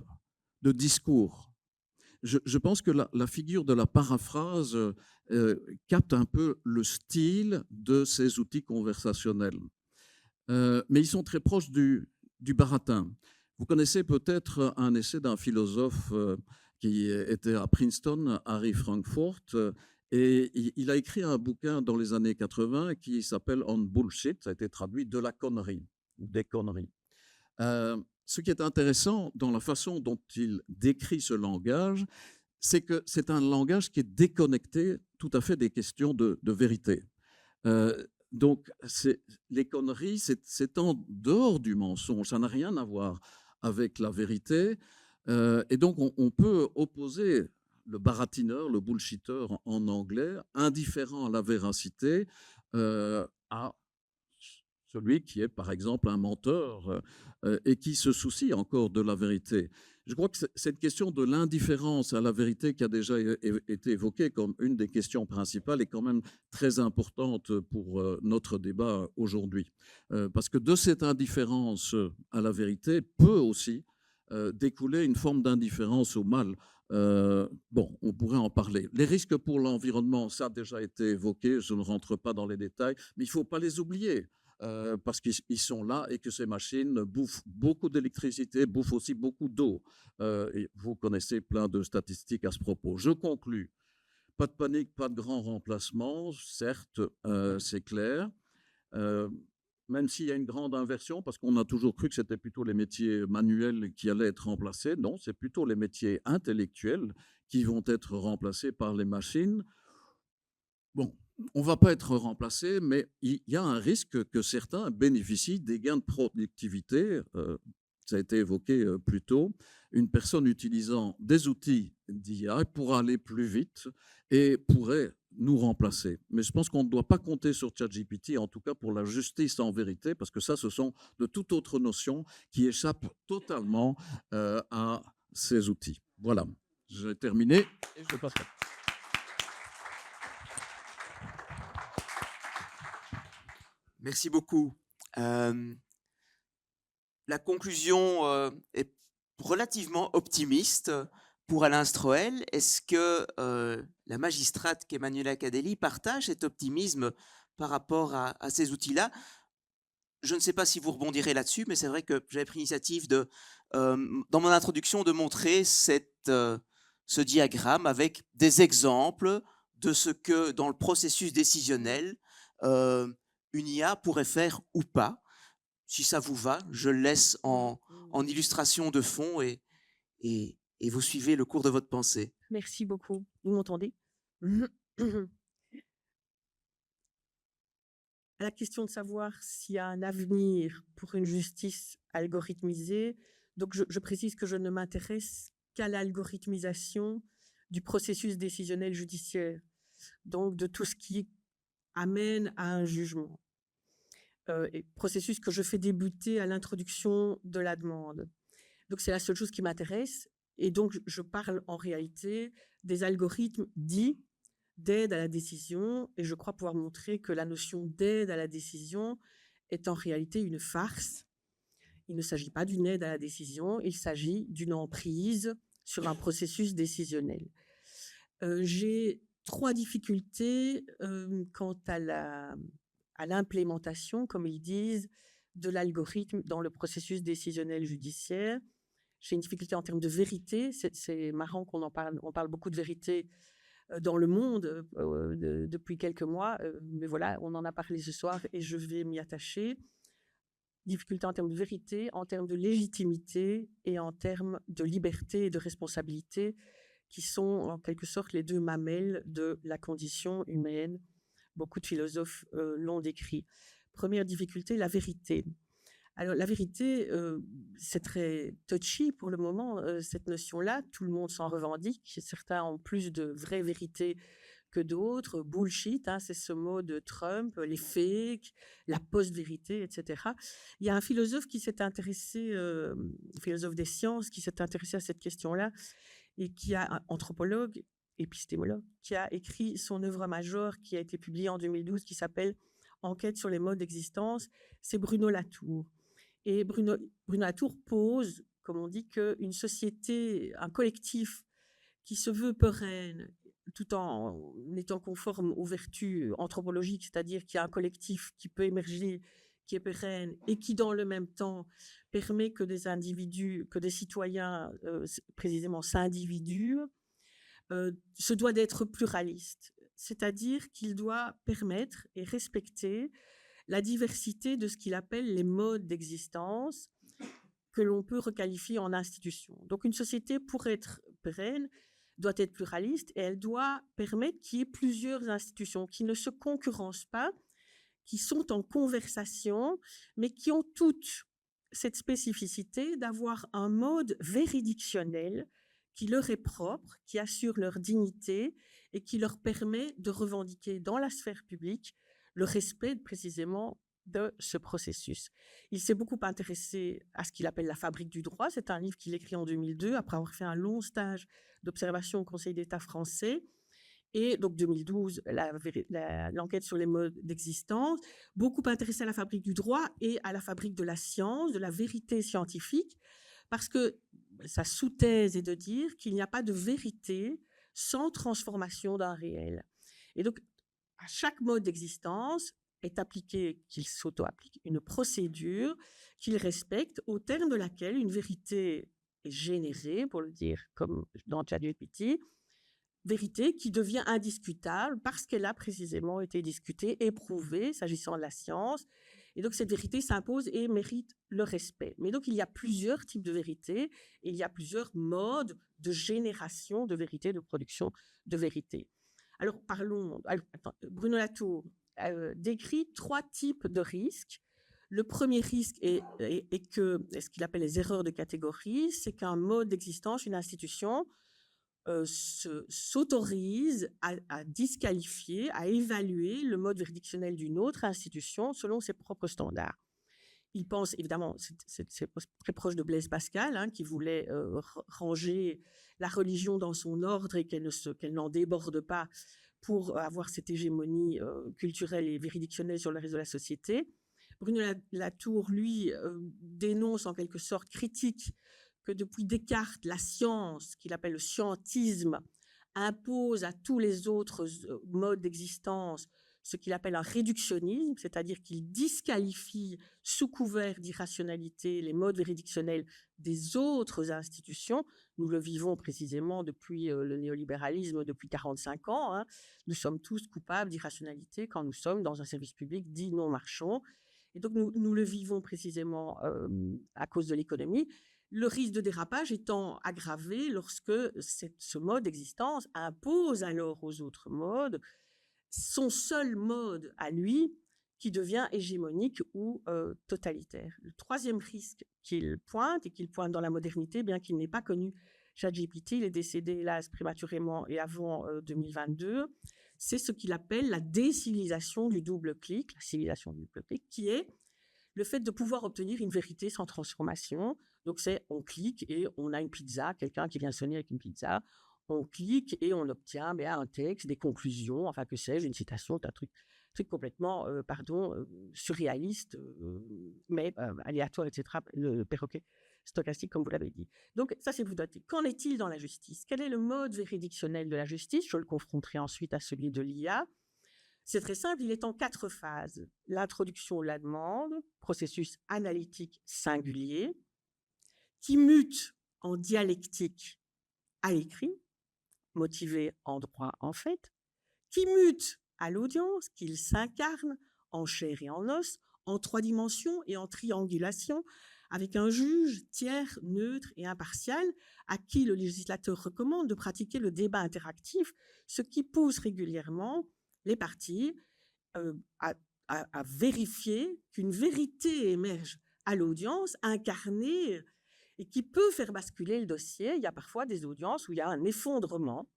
de discours, je pense que la figure de la paraphrase capte un peu le style de ces outils conversationnels. Mais ils sont très proches du baratin. Vous connaissez peut-être un essai d'un philosophe qui était à Princeton, Harry Frankfurt, et il a écrit un bouquin dans les années 80 qui s'appelle On Bullshit, ça a été traduit de la connerie ou des conneries. ce qui est intéressant dans la façon dont il décrit ce langage, c'est que c'est un langage qui est déconnecté tout à fait des questions de vérité. Donc, les conneries, c'est en dehors du mensonge, ça n'a rien à voir avec la vérité. Et donc, on peut opposer le baratineur, le bullshitter en anglais, indifférent à la véracité, à celui qui est, par exemple, un menteur et qui se soucie encore de la vérité. Je crois que cette question de l'indifférence à la vérité qui a déjà été évoquée comme une des questions principales est quand même très importante pour notre débat aujourd'hui. Parce que de cette indifférence à la vérité peut aussi découler une forme d'indifférence au mal. Bon, on pourrait en parler. Les risques pour l'environnement, ça a déjà été évoqué, je ne rentre pas dans les détails, mais il ne faut pas les oublier. Parce qu'ils sont là et que ces machines bouffent beaucoup d'électricité, bouffent aussi beaucoup d'eau. Et vous connaissez plein de statistiques à ce propos. Je conclus. Pas de panique, pas de grand remplacement, certes, c'est clair. Même s'il y a une grande inversion, parce qu'on a toujours cru que c'était plutôt les métiers manuels qui allaient être remplacés. Non, c'est plutôt les métiers intellectuels qui vont être remplacés par les machines. Bon, on ne va pas être remplacé, mais il y a un risque que certains bénéficient des gains de productivité. Ça a été évoqué plus tôt. Une personne utilisant des outils d'IA pourra aller plus vite et pourrait nous remplacer. Mais je pense qu'on ne doit pas compter sur ChatGPT, en tout cas pour la justice en vérité, parce que ça, ce sont de toute autre notion qui échappe totalement à ces outils. Voilà, j'ai terminé et je passe. Merci beaucoup. La conclusion est relativement optimiste pour Alain Stroel. Est-ce que la magistrate qu'Emmanuela Cadelli partage cet optimisme par rapport à ces outils-là? Je ne sais pas si vous rebondirez là-dessus, mais c'est vrai que j'avais pris l'initiative de, dans mon introduction, de montrer ce diagramme avec des exemples de ce que, dans le processus décisionnel, une IA pourrait faire ou pas. Si ça vous va, je le laisse en illustration de fond et vous suivez le cours de votre pensée. Merci beaucoup. Vous m'entendez? À la question de savoir s'il y a un avenir pour une justice algorithmisée, donc je précise que je ne m'intéresse qu'à l'algorithmisation du processus décisionnel judiciaire, donc de tout ce qui amène à un jugement. Et processus que je fais débuter à l'introduction de la demande. Donc c'est la seule chose qui m'intéresse. Et donc je parle en réalité des algorithmes dits d'aide à la décision, et je crois pouvoir montrer que la notion d'aide à la décision est en réalité une farce. Il ne s'agit pas d'une aide à la décision, il s'agit d'une emprise sur un processus décisionnel. J'ai 3 difficultés quant à l'implémentation, comme ils disent, de l'algorithme dans le processus décisionnel judiciaire. J'ai une difficulté en termes de vérité. C'est marrant qu'on en parle. On parle beaucoup de vérité dans le monde depuis quelques mois, mais voilà, on en a parlé ce soir et je vais m'y attacher. Difficulté en termes de vérité, en termes de légitimité et en termes de liberté et de responsabilité, qui sont en quelque sorte les 2 mamelles de la condition humaine. Beaucoup de philosophes l'ont décrit. Première difficulté, la vérité. Alors la vérité, c'est très touchy pour le moment, cette notion-là. Tout le monde s'en revendique. Certains ont plus de vraie vérité que d'autres. Bullshit, hein, c'est ce mot de Trump, les fakes, la post-vérité, etc. Il y a un philosophe qui s'est intéressé, philosophe des sciences, qui s'est intéressé à cette question-là et qui a, un anthropologue, épistémologue, qui a écrit son œuvre majeure qui a été publiée en 2012, qui s'appelle « Enquête sur les modes d'existence ». C'est Bruno Latour. Et Bruno Latour pose, comme on dit, qu'une société, un collectif qui se veut pérenne, tout en étant conforme aux vertus anthropologiques, c'est-à-dire qu'il y a un collectif qui peut émerger, qui est pérenne, et qui, dans le même temps, permet que des individus, que des citoyens, précisément s'individuent, se doit d'être pluraliste. C'est-à-dire qu'il doit permettre et respecter la diversité de ce qu'il appelle les modes d'existence, que l'on peut requalifier en institution. Donc une société, pour être pérenne, doit être pluraliste et elle doit permettre qu'il y ait plusieurs institutions qui ne se concurrencent pas, qui sont en conversation, mais qui ont toutes cette spécificité d'avoir un mode véridictionnel qui leur est propre, qui assure leur dignité et qui leur permet de revendiquer dans la sphère publique le respect précisément de ce processus. Il s'est beaucoup intéressé à ce qu'il appelle la fabrique du droit. C'est un livre qu'il écrit en 2002 après avoir fait un long stage d'observation au Conseil d'État français. Et donc 2012, l'enquête sur les modes d'existence, beaucoup intéressé à la fabrique du droit et à la fabrique de la science, de la vérité scientifique, parce que sa sous-thèse est de dire qu'il n'y a pas de vérité sans transformation d'un réel. Et donc, à chaque mode d'existence est appliqué, qu'il s'auto-applique, une procédure qu'il respecte, au terme de laquelle une vérité est générée, pour le dire comme dans ChatGPT, vérité qui devient indiscutable parce qu'elle a précisément été discutée, éprouvée, s'agissant de la science. Et donc, cette vérité s'impose et mérite le respect. Mais donc, il y a plusieurs types de vérité et il y a plusieurs modes de génération de vérité, de production de vérité. Alors, parlons. Bruno Latour décrit 3 types de risques. Le premier risque est ce qu'il appelle les erreurs de catégorie, c'est qu'un mode d'existence, une institution, s'autorise à disqualifier, à évaluer le mode juridictionnel d'une autre institution selon ses propres standards. Il pense, évidemment, c'est très proche de Blaise Pascal, qui voulait ranger la religion dans son ordre et qu'elle n'en déborde pas pour avoir cette hégémonie culturelle et juridictionnelle sur le reste de la société. Bruno Latour, lui, dénonce en quelque sorte, critique que depuis Descartes, la science, qu'il appelle le scientisme, impose à tous les autres modes d'existence ce qu'il appelle un réductionnisme, c'est-à-dire qu'il disqualifie sous couvert d'irrationalité les modes juridictionnels des autres institutions. Nous le vivons précisément depuis le néolibéralisme, depuis 45 ans. Nous sommes tous coupables d'irrationalité quand nous sommes dans un service public dit non marchand. Et donc, nous le vivons précisément à cause de l'économie. Le risque de dérapage étant aggravé lorsque ce mode d'existence impose alors aux autres modes son seul mode à lui qui devient hégémonique ou totalitaire. Le troisième risque qu'il pointe, et qu'il pointe dans la modernité, bien qu'il n'ait pas connu ChatGPT, il est décédé hélas prématurément et avant 2022, c'est ce qu'il appelle la décivilisation du double clic, la civilisation du double clic, qui est le fait de pouvoir obtenir une vérité sans transformation. Donc c'est, on clique et on a une pizza, quelqu'un qui vient sonner avec une pizza, on clique et on obtient un texte, des conclusions, enfin que sais-je, une citation, un truc complètement, surréaliste, mais aléatoire, etc., le perroquet stochastique, comme vous l'avez dit. Donc ça, c'est vous noter. Qu'en est-il dans la justice? Quel est le mode juridictionnel de la justice? Je le confronterai ensuite à celui de l'IA. C'est très simple, il est en 4 phases. L'introduction, la demande, processus analytique singulier, qui mute en dialectique à l'écrit, motivé en droit en fait, qui mute à l'audience, qu'il s'incarne en chair et en os, en 3 dimensions et en triangulation, avec un juge tiers, neutre et impartial, à qui le législateur recommande de pratiquer le débat interactif, ce qui pousse régulièrement les parties à vérifier qu'une vérité émerge à l'audience, incarnée, et qui peut faire basculer le dossier. Il y a parfois des audiences où il y a un effondrement,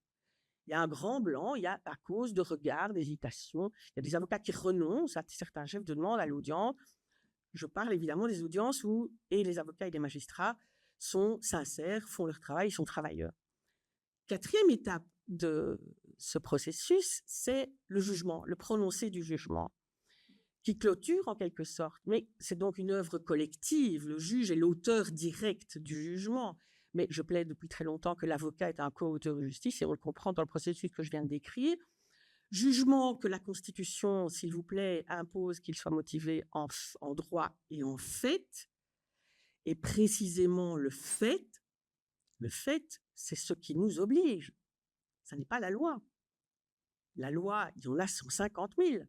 il y a un grand blanc, il y a à cause de regards, d'hésitations, il y a des avocats qui renoncent à certains chefs de demande à l'audience. Je parle évidemment des audiences où et les avocats et les magistrats sont sincères, font leur travail, ils sont travailleurs. 4e étape de ce processus, c'est le jugement, le prononcé du jugement, qui clôture en quelque sorte. Mais c'est donc une œuvre collective. Le juge est l'auteur direct du jugement. Mais je plaide depuis très longtemps que l'avocat est un co-auteur de justice, et on le comprend dans le processus que je viens de décrire. Jugement que la Constitution, s'il vous plaît, impose qu'il soit motivé en droit et en fait. Et précisément le fait, c'est ce qui nous oblige. Ce n'est pas la loi. La loi, il y en a 150 000.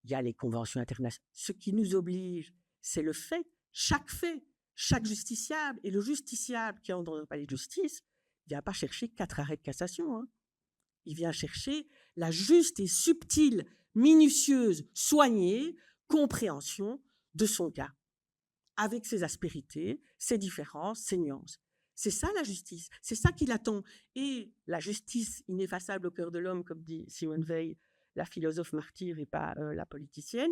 Il y a les conventions internationales. Ce qui nous oblige, c'est le fait. Chaque fait. chaque justiciable, et le justiciable qui entre dans le palais de justice, ne vient pas chercher 4 arrêts de cassation. Hein. Il vient chercher la juste et subtile, minutieuse, soignée compréhension de son cas, avec ses aspérités, ses différences, ses nuances. C'est ça la justice, c'est ça qu'il attend. Et la justice ineffaçable au cœur de l'homme, comme dit Simone Veil, la philosophe martyre et pas la politicienne,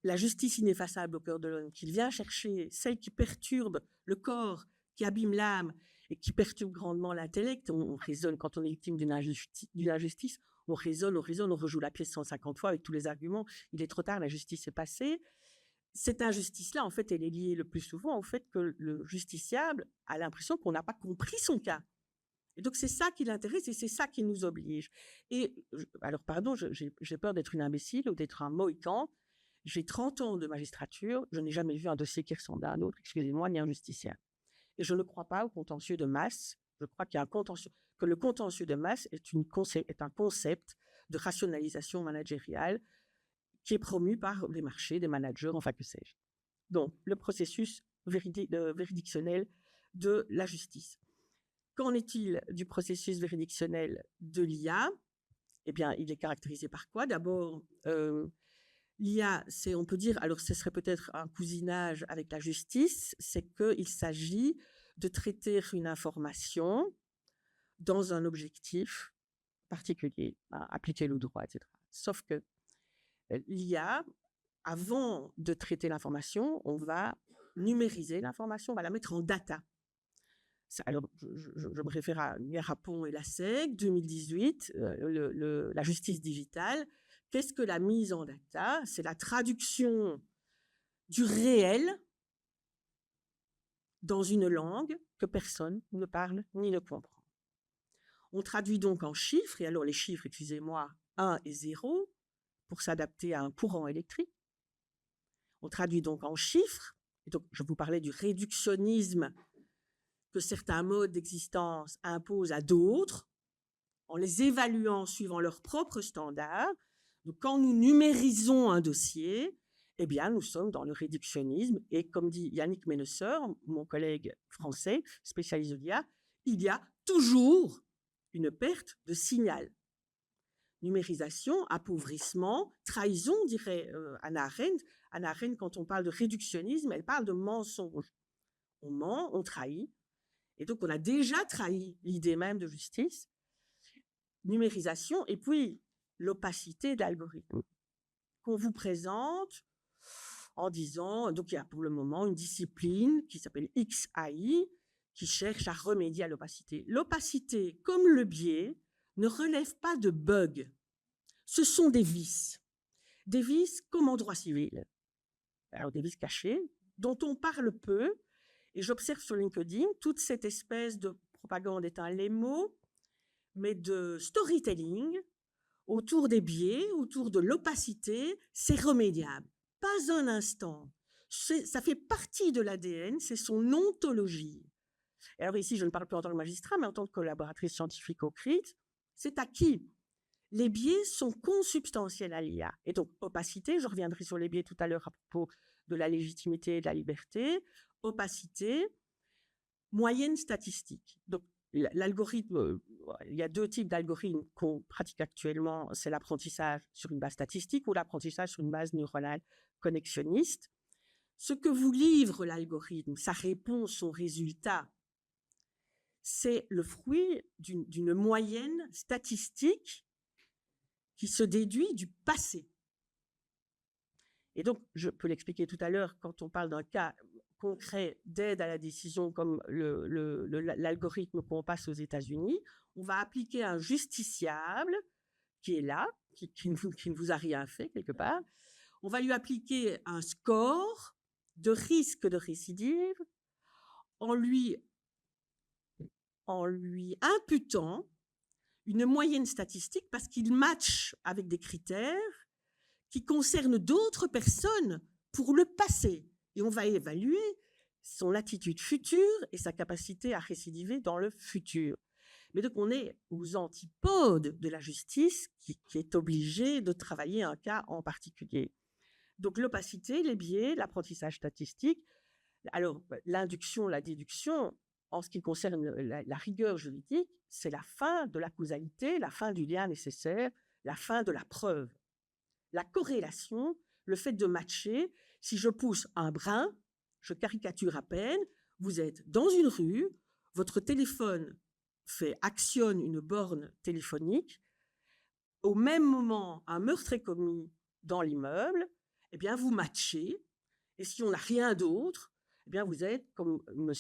la justice ineffaçable au cœur de l'homme, qu'il vient chercher, celle qui perturbe le corps, qui abîme l'âme et qui perturbe grandement l'intellect. On raisonne, quand on est victime d'une injustice, on raisonne, on rejoue la pièce 150 fois avec tous les arguments. Il est trop tard, la justice est passée. Cette injustice-là, en fait, elle est liée le plus souvent au fait que le justiciable a l'impression qu'on n'a pas compris son cas. Et donc, c'est ça qui l'intéresse et c'est ça qui nous oblige. Et, alors, pardon, j'ai peur d'être une imbécile ou d'être un mohican. J'ai 30 ans de magistrature, je n'ai jamais vu un dossier qui ressemble à un autre, excusez-moi, ni un justiciable. Et je ne crois pas au contentieux de masse. Je crois qu'il y a un contentieux, que le contentieux de masse est un concept de rationalisation managériale qui est promu par les marchés, des managers, enfin que sais-je. Donc, le processus juridictionnel de la justice. Qu'en est-il du processus juridictionnel de l'IA? Eh bien, il est caractérisé par quoi? D'abord, l'IA, on peut dire, alors ce serait peut-être un cousinage avec la justice, c'est qu'il s'agit de traiter une information dans un objectif particulier, appliquer le droit, etc. Sauf que l'IA, avant de traiter l'information, on va numériser l'information, on va la mettre en data. Alors, je me réfère à Garapon et Lassègue, 2018, la justice digitale. Qu'est-ce que la mise en data? C'est la traduction du réel dans une langue que personne ne parle ni ne comprend. On traduit donc en chiffres, et alors les chiffres, excusez-moi, 1 et 0, pour s'adapter à un courant électrique. On traduit donc en chiffres, et donc je vous parlais du réductionnisme que certains modes d'existence imposent à d'autres, en les évaluant suivant leurs propres standards. Donc, quand nous numérisons un dossier, eh bien, nous sommes dans le réductionnisme. Et comme dit Yannick Ménesseur, mon collègue français, spécialiste de l'IA, il y a toujours une perte de signal. Numérisation, appauvrissement, trahison, dirait Hannah Arendt. Hannah Arendt, quand on parle de réductionnisme, elle parle de mensonge. On ment, on trahit. Et donc, on a déjà trahi l'idée même de justice. Numérisation, et puis l'opacité de l'algorithme qu'on vous présente en disant, donc il y a pour le moment une discipline qui s'appelle XAI qui cherche à remédier à l'opacité. L'opacité, comme le biais, ne relève pas de bugs. Ce sont des vices comme en droit civil. Alors des vices cachés dont on parle peu, et j'observe sur LinkedIn toute cette espèce de propagande est un les mots, mais de storytelling autour des biais, autour de l'opacité, c'est remédiable. Pas un instant. Ça fait partie de l'ADN, c'est son ontologie. Et alors ici, je ne parle plus en tant que magistrat, mais en tant que collaboratrice scientifique au CRIT, c'est acquis. Les biais sont consubstantiels à l'IA. Et donc, opacité, je reviendrai sur les biais tout à l'heure à propos de la légitimité et de la liberté. Opacité, moyenne statistique. Donc, l'algorithme, il y a 2 types d'algorithmes qu'on pratique actuellement, c'est l'apprentissage sur une base statistique ou l'apprentissage sur une base neuronale connexionniste. Ce que vous livre l'algorithme, sa réponse, son résultat, c'est le fruit d'une moyenne statistique qui se déduit du passé. Et donc, je peux l'expliquer tout à l'heure, quand on parle d'un cas concret d'aide à la décision comme l'algorithme qu'on passe aux États-Unis, on va appliquer un justiciable qui est là, qui ne vous a rien fait quelque part. On va lui appliquer un score de risque de récidive en lui imputant une moyenne statistique parce qu'il matche avec des critères qui concernent d'autres personnes pour le passé. Et on va évaluer son attitude future et sa capacité à récidiver dans le futur. Mais donc, on est aux antipodes de la justice qui est obligée de travailler un cas en particulier. Donc, l'opacité, les biais, l'apprentissage statistique, Alors, l'induction, la déduction, en ce qui concerne la rigueur juridique, c'est la fin de la causalité, la fin du lien nécessaire, la fin de la preuve. La corrélation, le fait de matcher, si je pousse un brin, je caricature à peine, vous êtes dans une rue, votre téléphone actionne une borne téléphonique, au même moment, un meurtre est commis dans l'immeuble, eh bien, vous matchez, et si on n'a rien d'autre, eh bien, vous êtes, comme M.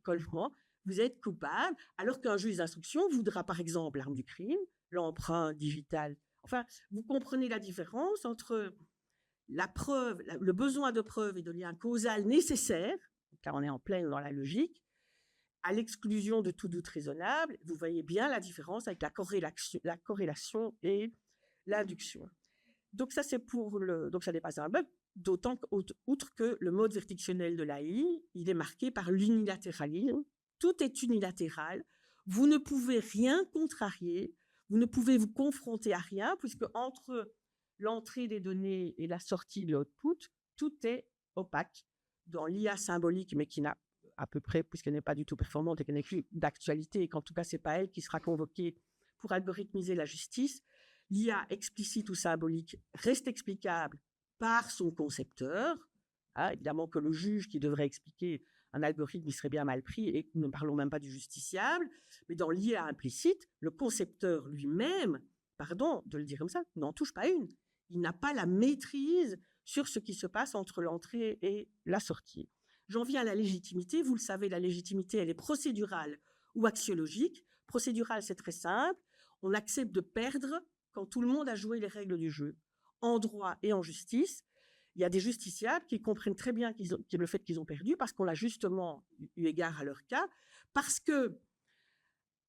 Colfrand, vous êtes coupable, alors qu'un juge d'instruction voudra, par exemple, l'arme du crime, l'empreinte digitale. Enfin, vous comprenez la différence entre la preuve, le besoin de preuve et de lien causal nécessaire, car on est en pleine dans la logique, à l'exclusion de tout doute raisonnable. Vous voyez bien la différence avec la corrélation et l'induction. Donc ça, c'est donc ça n'est pas un bug, d'autant outre que le mode vertictionnel de l'AI, il est marqué par l'unilatéralisme. Tout est unilatéral. Vous ne pouvez rien contrarier. Vous ne pouvez vous confronter à rien, puisque entre l'entrée des données et la sortie de l'output, tout est opaque. Dans l'IA symbolique, mais qui n'a à peu près, puisqu'elle n'est pas du tout performante et qu'elle n'est plus d'actualité, et qu'en tout cas, ce n'est pas elle qui sera convoquée pour algorithmiser la justice, l'IA explicite ou symbolique reste explicable par son concepteur. Évidemment que le juge qui devrait expliquer un algorithme, il serait bien mal pris, et nous ne parlons même pas du justiciable, mais dans l'IA implicite, le concepteur lui-même, pardon de le dire comme ça, n'en touche pas une. Il n'a pas la maîtrise sur ce qui se passe entre l'entrée et la sortie. J'en viens à la légitimité. Vous le savez, la légitimité, elle est procédurale ou axiologique. Procédurale, c'est très simple. On accepte de perdre quand tout le monde a joué les règles du jeu. En droit et en justice, il y a des justiciables qui comprennent très bien le fait qu'ils ont perdu parce qu'on a justement eu égard à leur cas, parce que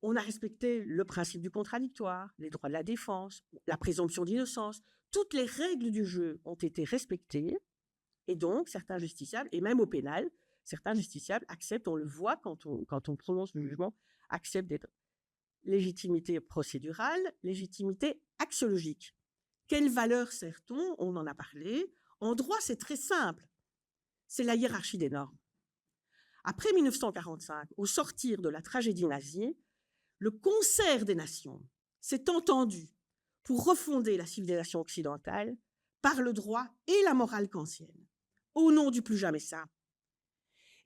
on a respecté le principe du contradictoire, les droits de la défense, la présomption d'innocence. Toutes les règles du jeu ont été respectées. Et donc, certains justiciables, et même au pénal, certains justiciables acceptent, on le voit quand on prononce le jugement, acceptent d'être légitimité procédurale, légitimité axiologique. Quelle valeur sert-on? On en a parlé. En droit, c'est très simple. C'est la hiérarchie des normes. Après 1945, au sortir de la tragédie nazie, le concert des nations s'est entendu pour refonder la civilisation occidentale par le droit et la morale kantienne, au nom du plus jamais ça.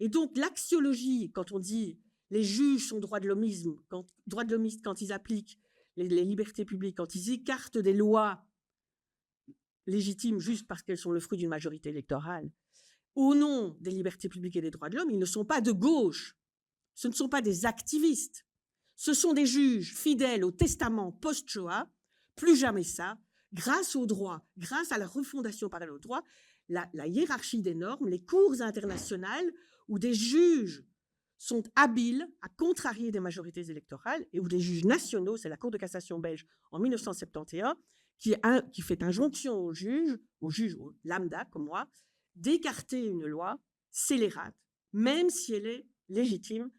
Et donc l'axiologie, quand on dit les juges sont droits de l'homisme, quand ils appliquent les libertés publiques, quand ils écartent des lois légitimes juste parce qu'elles sont le fruit d'une majorité électorale, au nom des libertés publiques et des droits de l'homme, ils ne sont pas de gauche, ce ne sont pas des activistes, ce sont des juges fidèles au testament post-Shoah, plus jamais ça, grâce au droit, grâce à la refondation par le droit, la hiérarchie des normes, les cours internationales où des juges sont habiles à contrarier des majorités électorales et où des juges nationaux, c'est la Cour de cassation belge en 1971, qui fait injonction aux juges lambda comme moi, d'écarter une loi scélérate, même si elle est légitime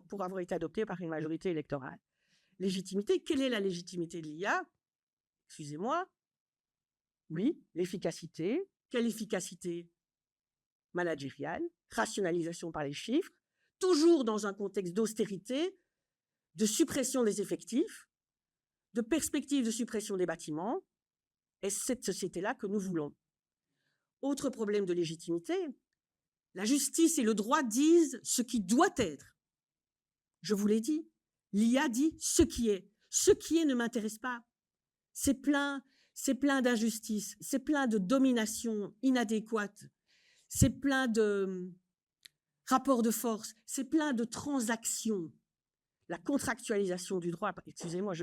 pour avoir été adoptée par une majorité électorale. Légitimité, quelle est la légitimité de l'IA? Excusez-moi. Oui, l'efficacité. Quelle efficacité? Managériale, rationalisation par les chiffres, toujours dans un contexte d'austérité, de suppression des effectifs, de perspective de suppression des bâtiments. Et c'est cette société-là que nous voulons. Autre problème de légitimité, la justice et le droit disent ce qui doit être. Je vous l'ai dit, l'IA dit ce qui est. Ce qui est ne m'intéresse pas. C'est plein d'injustices, c'est plein de domination inadéquate, c'est plein de rapports de force, c'est plein de transactions. La contractualisation du droit, excusez-moi,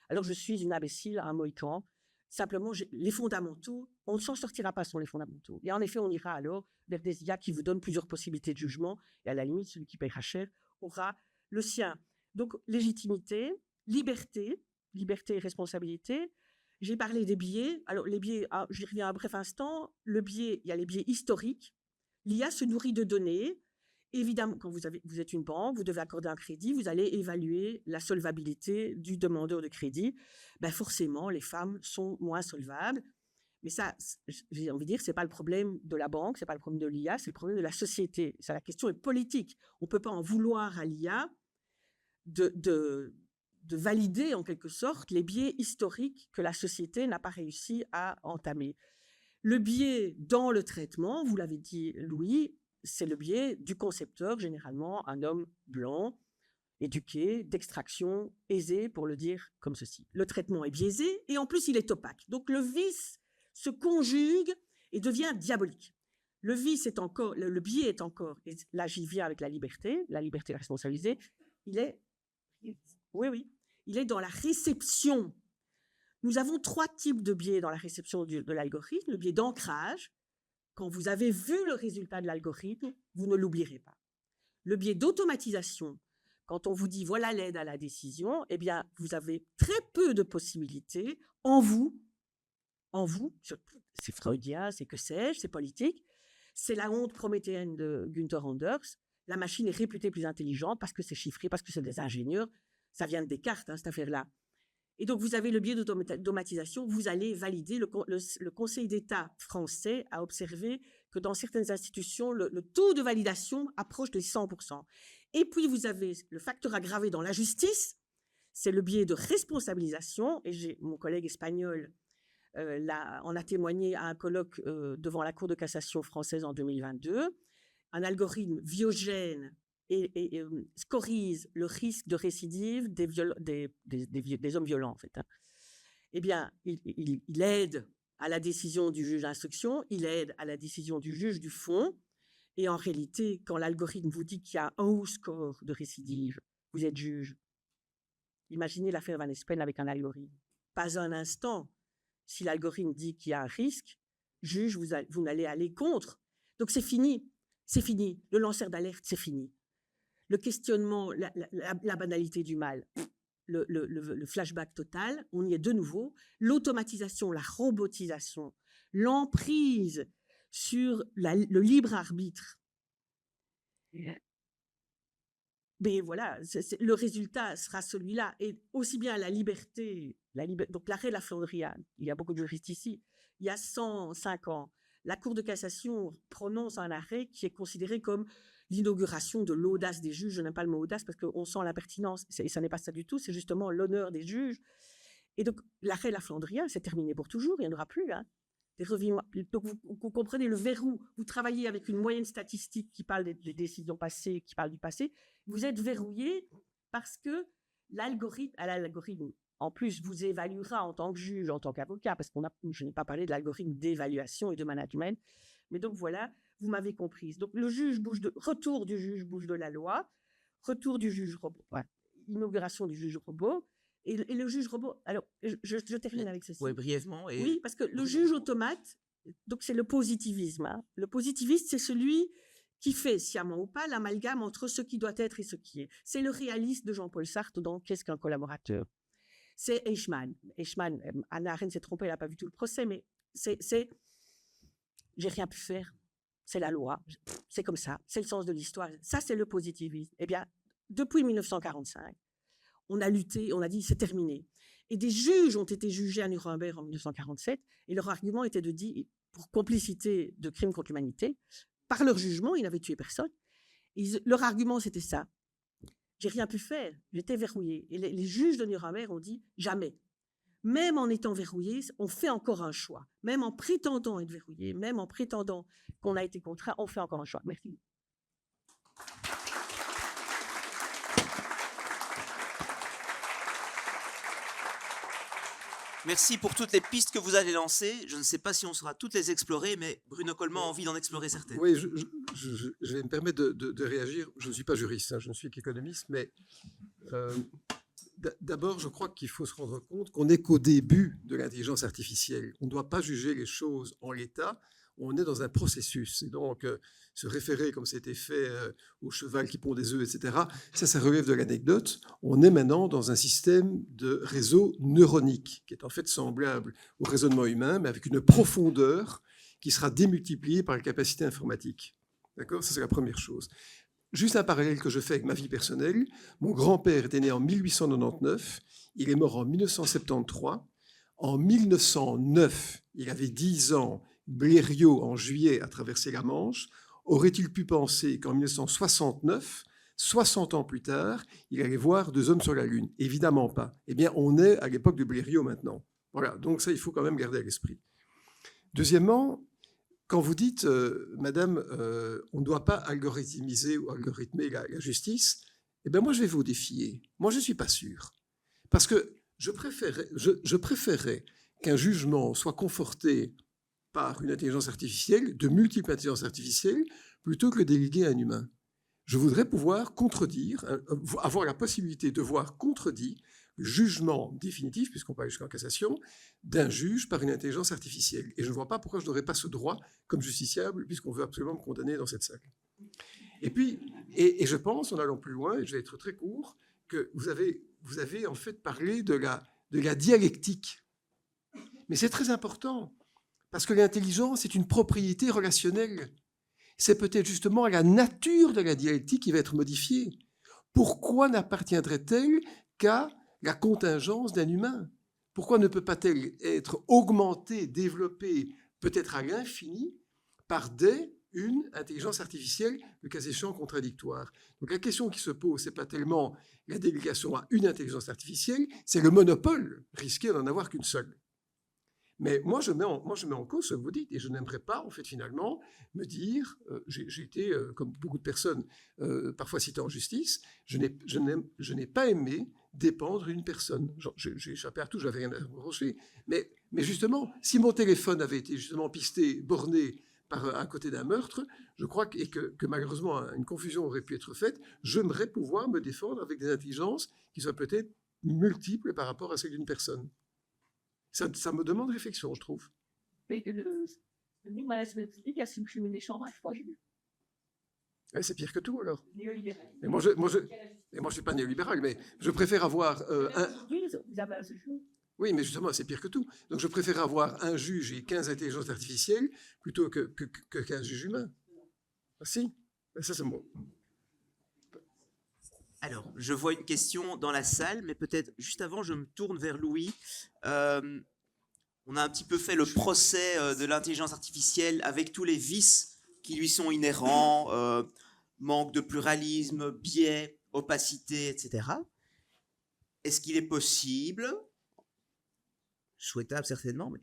alors je suis une imbécile, un mohican, simplement les fondamentaux, on ne s'en sortira pas sans les fondamentaux. Et en effet, on ira alors vers des IA qui vous donnent plusieurs possibilités de jugement, et à la limite, celui qui paiera cher aura le sien. Donc, légitimité, liberté et responsabilité. J'ai parlé des biais. Alors, les biais, j'y reviens un bref instant. Le biais, il y a les biais historiques. L'IA se nourrit de données. Évidemment, quand vous êtes une banque, vous devez accorder un crédit, vous allez évaluer la solvabilité du demandeur de crédit. Ben forcément, les femmes sont moins solvables. Mais ça, j'ai envie de dire, ce n'est pas le problème de la banque, ce n'est pas le problème de l'IA, c'est le problème de la société. Ça, la question est politique. On ne peut pas en vouloir à l'IA de valider en quelque sorte les biais historiques que la société n'a pas réussi à entamer. Le biais dans le traitement, vous l'avez dit Louis, c'est le biais du concepteur, généralement un homme blanc, éduqué, d'extraction aisée, pour le dire comme ceci. Le traitement est biaisé et en plus il est opaque. Donc le vice se conjugue et devient diabolique. Le vice est encore, le biais est encore, et là j'y viens avec la liberté responsabilisée, il est dans la réception. Nous avons 3 types de biais dans la réception de l'algorithme. Le biais d'ancrage, quand vous avez vu le résultat de l'algorithme, vous ne l'oublierez pas. Le biais d'automatisation, quand on vous dit voilà l'aide à la décision, eh bien vous avez très peu de possibilités en vous, c'est freudien, c'est que sais-je, c'est politique, c'est la honte prométhéenne de Günther Anders, la machine est réputée plus intelligente parce que c'est chiffré, parce que c'est des ingénieurs, ça vient de Descartes, cette affaire-là. Et donc, vous avez le biais d'automatisation, vous allez valider, le Conseil d'État français a observé que dans certaines institutions, le taux de validation approche de 100%. Et puis, vous avez le facteur aggravé dans la justice, c'est le biais de responsabilisation, et mon collègue espagnol en a témoigné à un colloque devant la Cour de cassation française en 2022, un algorithme viogène et scorise le risque de récidive des hommes violents, en fait. Eh bien, il aide à la décision du juge d'instruction, il aide à la décision du juge du fond, et en réalité, quand l'algorithme vous dit qu'il y a un haut score de récidive, vous êtes juge. Imaginez l'affaire Van Espen avec un algorithme. Pas un instant, si l'algorithme dit qu'il y a un risque, juge, vous n'allez aller contre. Donc c'est fini, le lanceur d'alerte, c'est fini. Le questionnement, la banalité du mal, le flashback total, on y est de nouveau. L'automatisation, la robotisation, l'emprise sur le libre arbitre. Mais voilà, le résultat sera celui-là. Et aussi bien la liberté, donc l'arrêt de la Flandriane, il y a beaucoup de juristes ici, il y a 105 ans, la Cour de cassation prononce un arrêt qui est considéré comme l'inauguration de l'audace des juges. Je n'aime pas le mot audace parce qu'on sent l'impertinence, et ça n'est pas ça du tout, c'est justement l'honneur des juges. Et donc, l'arrêt de la Flandriane, c'est terminé pour toujours, il n'y en aura plus. Hein. Donc, vous comprenez le verrou. Vous travaillez avec une moyenne statistique qui parle des décisions passées, qui parle du passé. Vous êtes verrouillé parce que l'algorithme, en plus, vous évaluera en tant que juge, en tant qu'avocat, parce que je n'ai pas parlé de l'algorithme d'évaluation et de management. Mais donc, voilà, vous m'avez comprise. Donc, retour du juge bouge de la loi, retour du juge robot, inauguration du juge robot, et le juge robot. Alors, je termine avec ceci. Oui, brièvement. Oui, parce que le juge automate, donc c'est le positivisme. Hein. Le positiviste, c'est celui qui fait, sciemment ou pas, l'amalgame entre ce qui doit être et ce qui est. C'est le réaliste de Jean-Paul Sartre dans Qu'est-ce qu'un collaborateur? C'est Eichmann. Hannah Arendt s'est trompée, elle n'a pas vu tout le procès, mais c'est j'ai rien pu faire. C'est la loi. C'est comme ça. C'est le sens de l'histoire. Ça, c'est le positivisme. Eh bien, depuis 1945, on a lutté, on a dit c'est terminé. Et des juges ont été jugés à Nuremberg en 1947, et leur argument était de dire, pour complicité de crimes contre l'humanité, par leur jugement, ils n'avaient tué personne. Leur argument, c'était ça. J'ai rien pu faire, j'étais verrouillé. Et les juges de Nuremberg ont dit jamais. Même en étant verrouillé, on fait encore un choix. Même en prétendant être verrouillé, même en prétendant qu'on a été contraint, on fait encore un choix. Merci. Merci pour toutes les pistes que vous allez lancer. Je ne sais pas si on saura toutes les explorer, mais Bruno Coleman a envie d'en explorer certaines. Oui, je vais me permettre de réagir. Je ne suis pas juriste, hein, je ne suis qu'économiste, mais d'abord, je crois qu'il faut se rendre compte qu'on n'est qu'au début de l'intelligence artificielle. On ne doit pas juger les choses en l'état. On est dans un processus. Et donc, se référer, comme c'était fait, au cheval qui pond des œufs, etc., ça relève de l'anecdote. On est maintenant dans un système de réseau neuronique, qui est en fait semblable au raisonnement humain, mais avec une profondeur qui sera démultipliée par la capacité informatique. D'accord ? Ça, c'est la première chose. Juste un parallèle que je fais avec ma vie personnelle. Mon grand-père était né en 1899. Il est mort en 1973. En 1909, il avait 10 ans, Blériot, en juillet, a traversé la Manche. Aurait-il pu penser qu'en 1969, 60 ans plus tard, il allait voir 2 hommes sur la Lune? Évidemment pas. Eh bien, on est à l'époque de Blériot maintenant. Voilà, donc ça, il faut quand même garder à l'esprit. Deuxièmement, quand vous dites, Madame, on ne doit pas algorithmiser ou algorithmer la justice, eh bien, moi, je vais vous défier. Moi, je ne suis pas sûr. Parce que je préférerais qu'un jugement soit conforté par une intelligence artificielle, de multiples intelligences artificielles, plutôt que délégué à un humain. Je voudrais pouvoir contredire, avoir la possibilité de voir contredit le jugement définitif, puisqu'on parle jusqu'en cassation, d'un juge par une intelligence artificielle. Et je ne vois pas pourquoi je n'aurais pas ce droit comme justiciable, puisqu'on veut absolument me condamner dans cette salle. Et puis, et je pense, en allant plus loin, et je vais être très court, que vous avez en fait parlé de la dialectique. Mais c'est très important, parce que l'intelligence est une propriété relationnelle. C'est peut-être justement la nature de la dialectique qui va être modifiée. Pourquoi n'appartiendrait-elle qu'à la contingence d'un humain? Pourquoi ne peut pas-elle être augmentée, développée, peut-être à l'infini, par une intelligence artificielle, le cas échéant contradictoire? Donc la question qui se pose, ce n'est pas tellement la délégation à une intelligence artificielle, c'est le monopole risqué d'en avoir qu'une seule. Mais moi, je mets en cause ce que vous dites, et je n'aimerais pas, en fait, finalement, me dire, j'ai été, comme beaucoup de personnes, parfois citées en justice, je n'ai pas aimé dépendre d'une personne. J'ai échappé à tout, je n'avais rien à reprocher. Mais justement, si mon téléphone avait été justement pisté, borné par à côté d'un meurtre, je crois que malheureusement, une confusion aurait pu être faite, j'aimerais pouvoir me défendre avec des intelligences qui soient peut-être multiples par rapport à celles d'une personne. Ça me demande réflexion, je trouve. Mais C'est pire que tout, alors. Et moi, je suis pas néolibéral, mais je préfère avoir Oui, mais justement, c'est pire que tout. Donc, je préfère avoir un juge et 15 intelligences artificielles plutôt que 15 juges humains. Ah si, ça c'est bon. Alors, je vois une question dans la salle, mais peut-être juste avant, je me tourne vers Louis. On a un petit peu fait le procès de l'intelligence artificielle avec tous les vices qui lui sont inhérents, manque de pluralisme, biais, opacité, etc. Est-ce qu'il est possible, souhaitable certainement, mais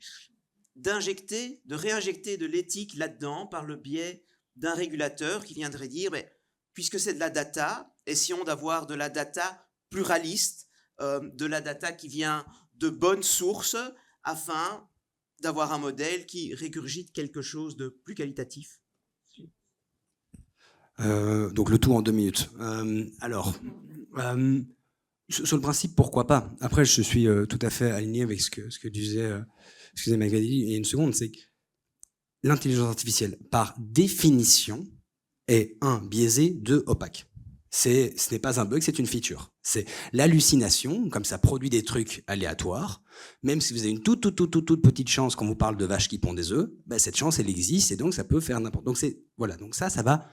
de réinjecter de l'éthique là-dedans par le biais d'un régulateur qui viendrait dire, mais, puisque c'est de la data, essayons d'avoir de la data pluraliste, de la data qui vient de bonnes sources, afin d'avoir un modèle qui régurgite quelque chose de plus qualitatif. Donc le tout en 2 minutes. Sur le principe, pourquoi pas? Après, je suis tout à fait aligné avec ce que disait Magali il y a une seconde, c'est que l'intelligence artificielle, par définition, est 1, biaisée, 2, opaque. Ce n'est pas un bug, c'est une feature. C'est l'hallucination, comme ça produit des trucs aléatoires. Même si vous avez une toute petite chance quand vous parle de vaches qui pondent des œufs, ben cette chance, elle existe et donc ça peut faire n'importe. Donc ça va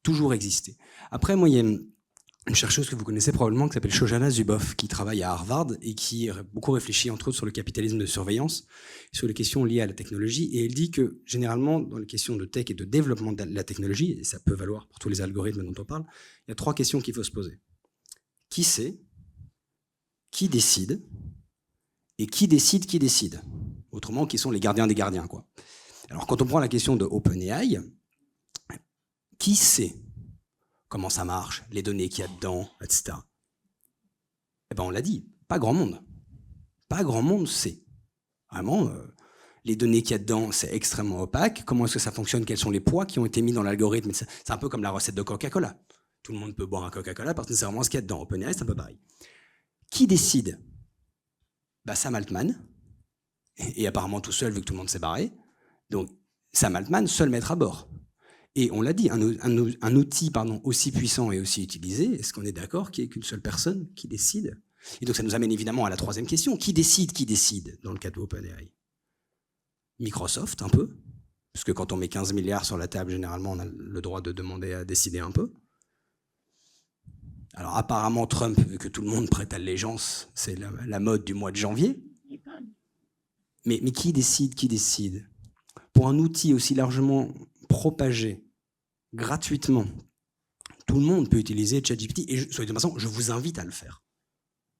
toujours exister. Après, moi, il y a une chercheuse que vous connaissez probablement qui s'appelle Shoshana Zuboff, qui travaille à Harvard et qui a beaucoup réfléchi, entre autres, sur le capitalisme de surveillance, sur les questions liées à la technologie. Et elle dit que, généralement, dans les questions de tech et de développement de la technologie, et ça peut valoir pour tous les algorithmes dont on parle, il y a 3 questions qu'il faut se poser. Qui sait? Qui décide? Et qui décide? Autrement, qui sont les gardiens des gardiens, quoi. Alors, quand on prend la question de OpenAI, qui sait comment ça marche, les données qu'il y a dedans, etc. Eh ben, on l'a dit, pas grand monde. Pas grand monde sait. Vraiment, les données qu'il y a dedans, c'est extrêmement opaque. Comment est-ce que ça fonctionne? Quels sont les poids qui ont été mis dans l'algorithme? C'est un peu comme la recette de Coca-Cola. Tout le monde peut boire un Coca-Cola parce que c'est vraiment ce qu'il y a dedans. OpenAI, c'est un peu pareil. Qui décide? Bah, Sam Altman, et apparemment tout seul vu que tout le monde s'est barré. Donc, Sam Altman, seul maître à bord. Et on l'a dit, un outil aussi puissant et aussi utilisé, est-ce qu'on est d'accord qu'il n'y ait qu'une seule personne qui décide? Et donc ça nous amène évidemment à la 3e question. Qui décide dans le cas de OpenAI? Microsoft, un peu, parce que quand on met 15 milliards sur la table, généralement on a le droit de demander à décider un peu. Alors apparemment Trump, vu que tout le monde prête allégeance, c'est la mode du mois de janvier. Mais qui décide? Qui décide? Pour un outil aussi largement propagé, gratuitement, tout le monde peut utiliser ChatGPT. Et soyez de toute façon, je vous invite à le faire.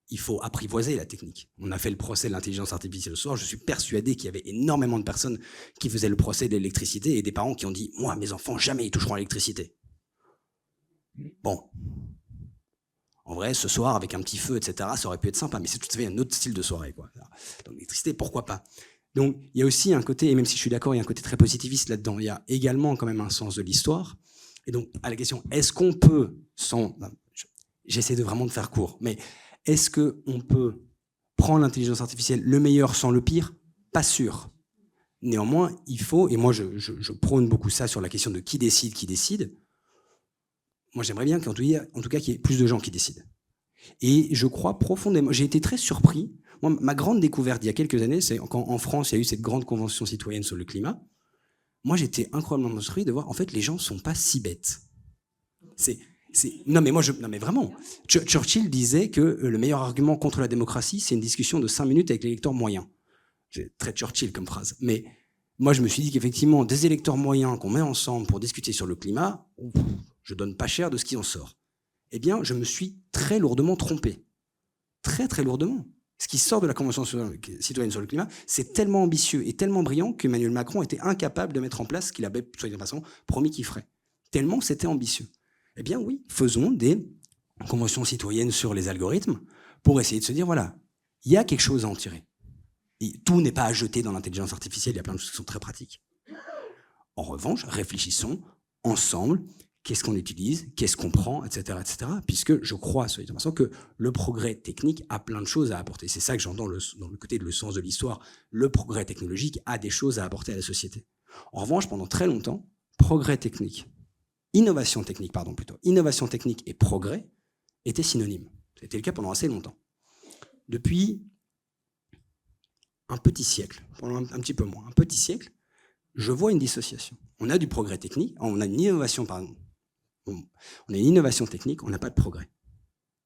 Il faut apprivoiser la technique. On a fait le procès de l'intelligence artificielle ce soir. Je suis persuadé qu'il y avait énormément de personnes qui faisaient le procès de l'électricité et des parents qui ont dit « Moi, mes enfants, jamais ils toucheront à l'électricité. » Bon. En vrai, ce soir, avec un petit feu, etc., ça aurait pu être sympa, mais c'est tout à fait un autre style de soirée, quoi. Donc l'électricité, pourquoi pas? Donc il y a aussi un côté, et même si je suis d'accord, il y a un côté très positiviste là-dedans. Il y a également quand même un sens de l'histoire. Et donc, à la question, est-ce qu'on peut, j'essaie vraiment de faire court, mais est-ce qu'on peut prendre l'intelligence artificielle, le meilleur sans le pire? Pas sûr. Néanmoins, il faut, et moi je prône beaucoup ça sur la question de qui décide. Moi j'aimerais bien qu'en tout cas qu'il y ait plus de gens qui décident. Et je crois profondément, j'ai été très surpris. Moi, ma grande découverte il y a quelques années, c'est quand en France il y a eu cette grande convention citoyenne sur le climat. Moi j'étais incroyablement surpris de voir, en fait, les gens ne sont pas si bêtes. Non mais vraiment, Churchill disait que le meilleur argument contre la démocratie, c'est une discussion de 5 minutes avec l'électeur moyen. C'est très Churchill comme phrase. Mais moi, je me suis dit qu'effectivement, des électeurs moyens qu'on met ensemble pour discuter sur le climat, je donne pas cher de ce qui en sort. Eh bien, je me suis très lourdement trompé. Très, très lourdement. Ce qui sort de la Convention citoyenne sur le climat, c'est tellement ambitieux et tellement brillant qu'Emmanuel Macron était incapable de mettre en place ce qu'il avait, soyez de façon, promis qu'il ferait. Tellement c'était ambitieux. Eh bien oui, faisons des conventions citoyennes sur les algorithmes pour essayer de se dire, voilà, il y a quelque chose à en tirer. Et tout n'est pas à jeter dans l'intelligence artificielle, il y a plein de choses qui sont très pratiques. En revanche, réfléchissons ensemble, qu'est-ce qu'on utilise, qu'est-ce qu'on prend, etc., etc. Puisque je crois, soyez de façon, que le progrès technique a plein de choses à apporter. C'est ça que j'entends dans le côté de le sens de l'histoire. Le progrès technologique a des choses à apporter à la société. En revanche, pendant très longtemps, innovation technique et progrès étaient synonymes. C'était le cas pendant assez longtemps. Depuis un petit siècle, pendant un petit peu moins, un petit siècle, je vois une dissociation. On a du progrès technique, on a une innovation, on a une innovation technique, on n'a pas de progrès.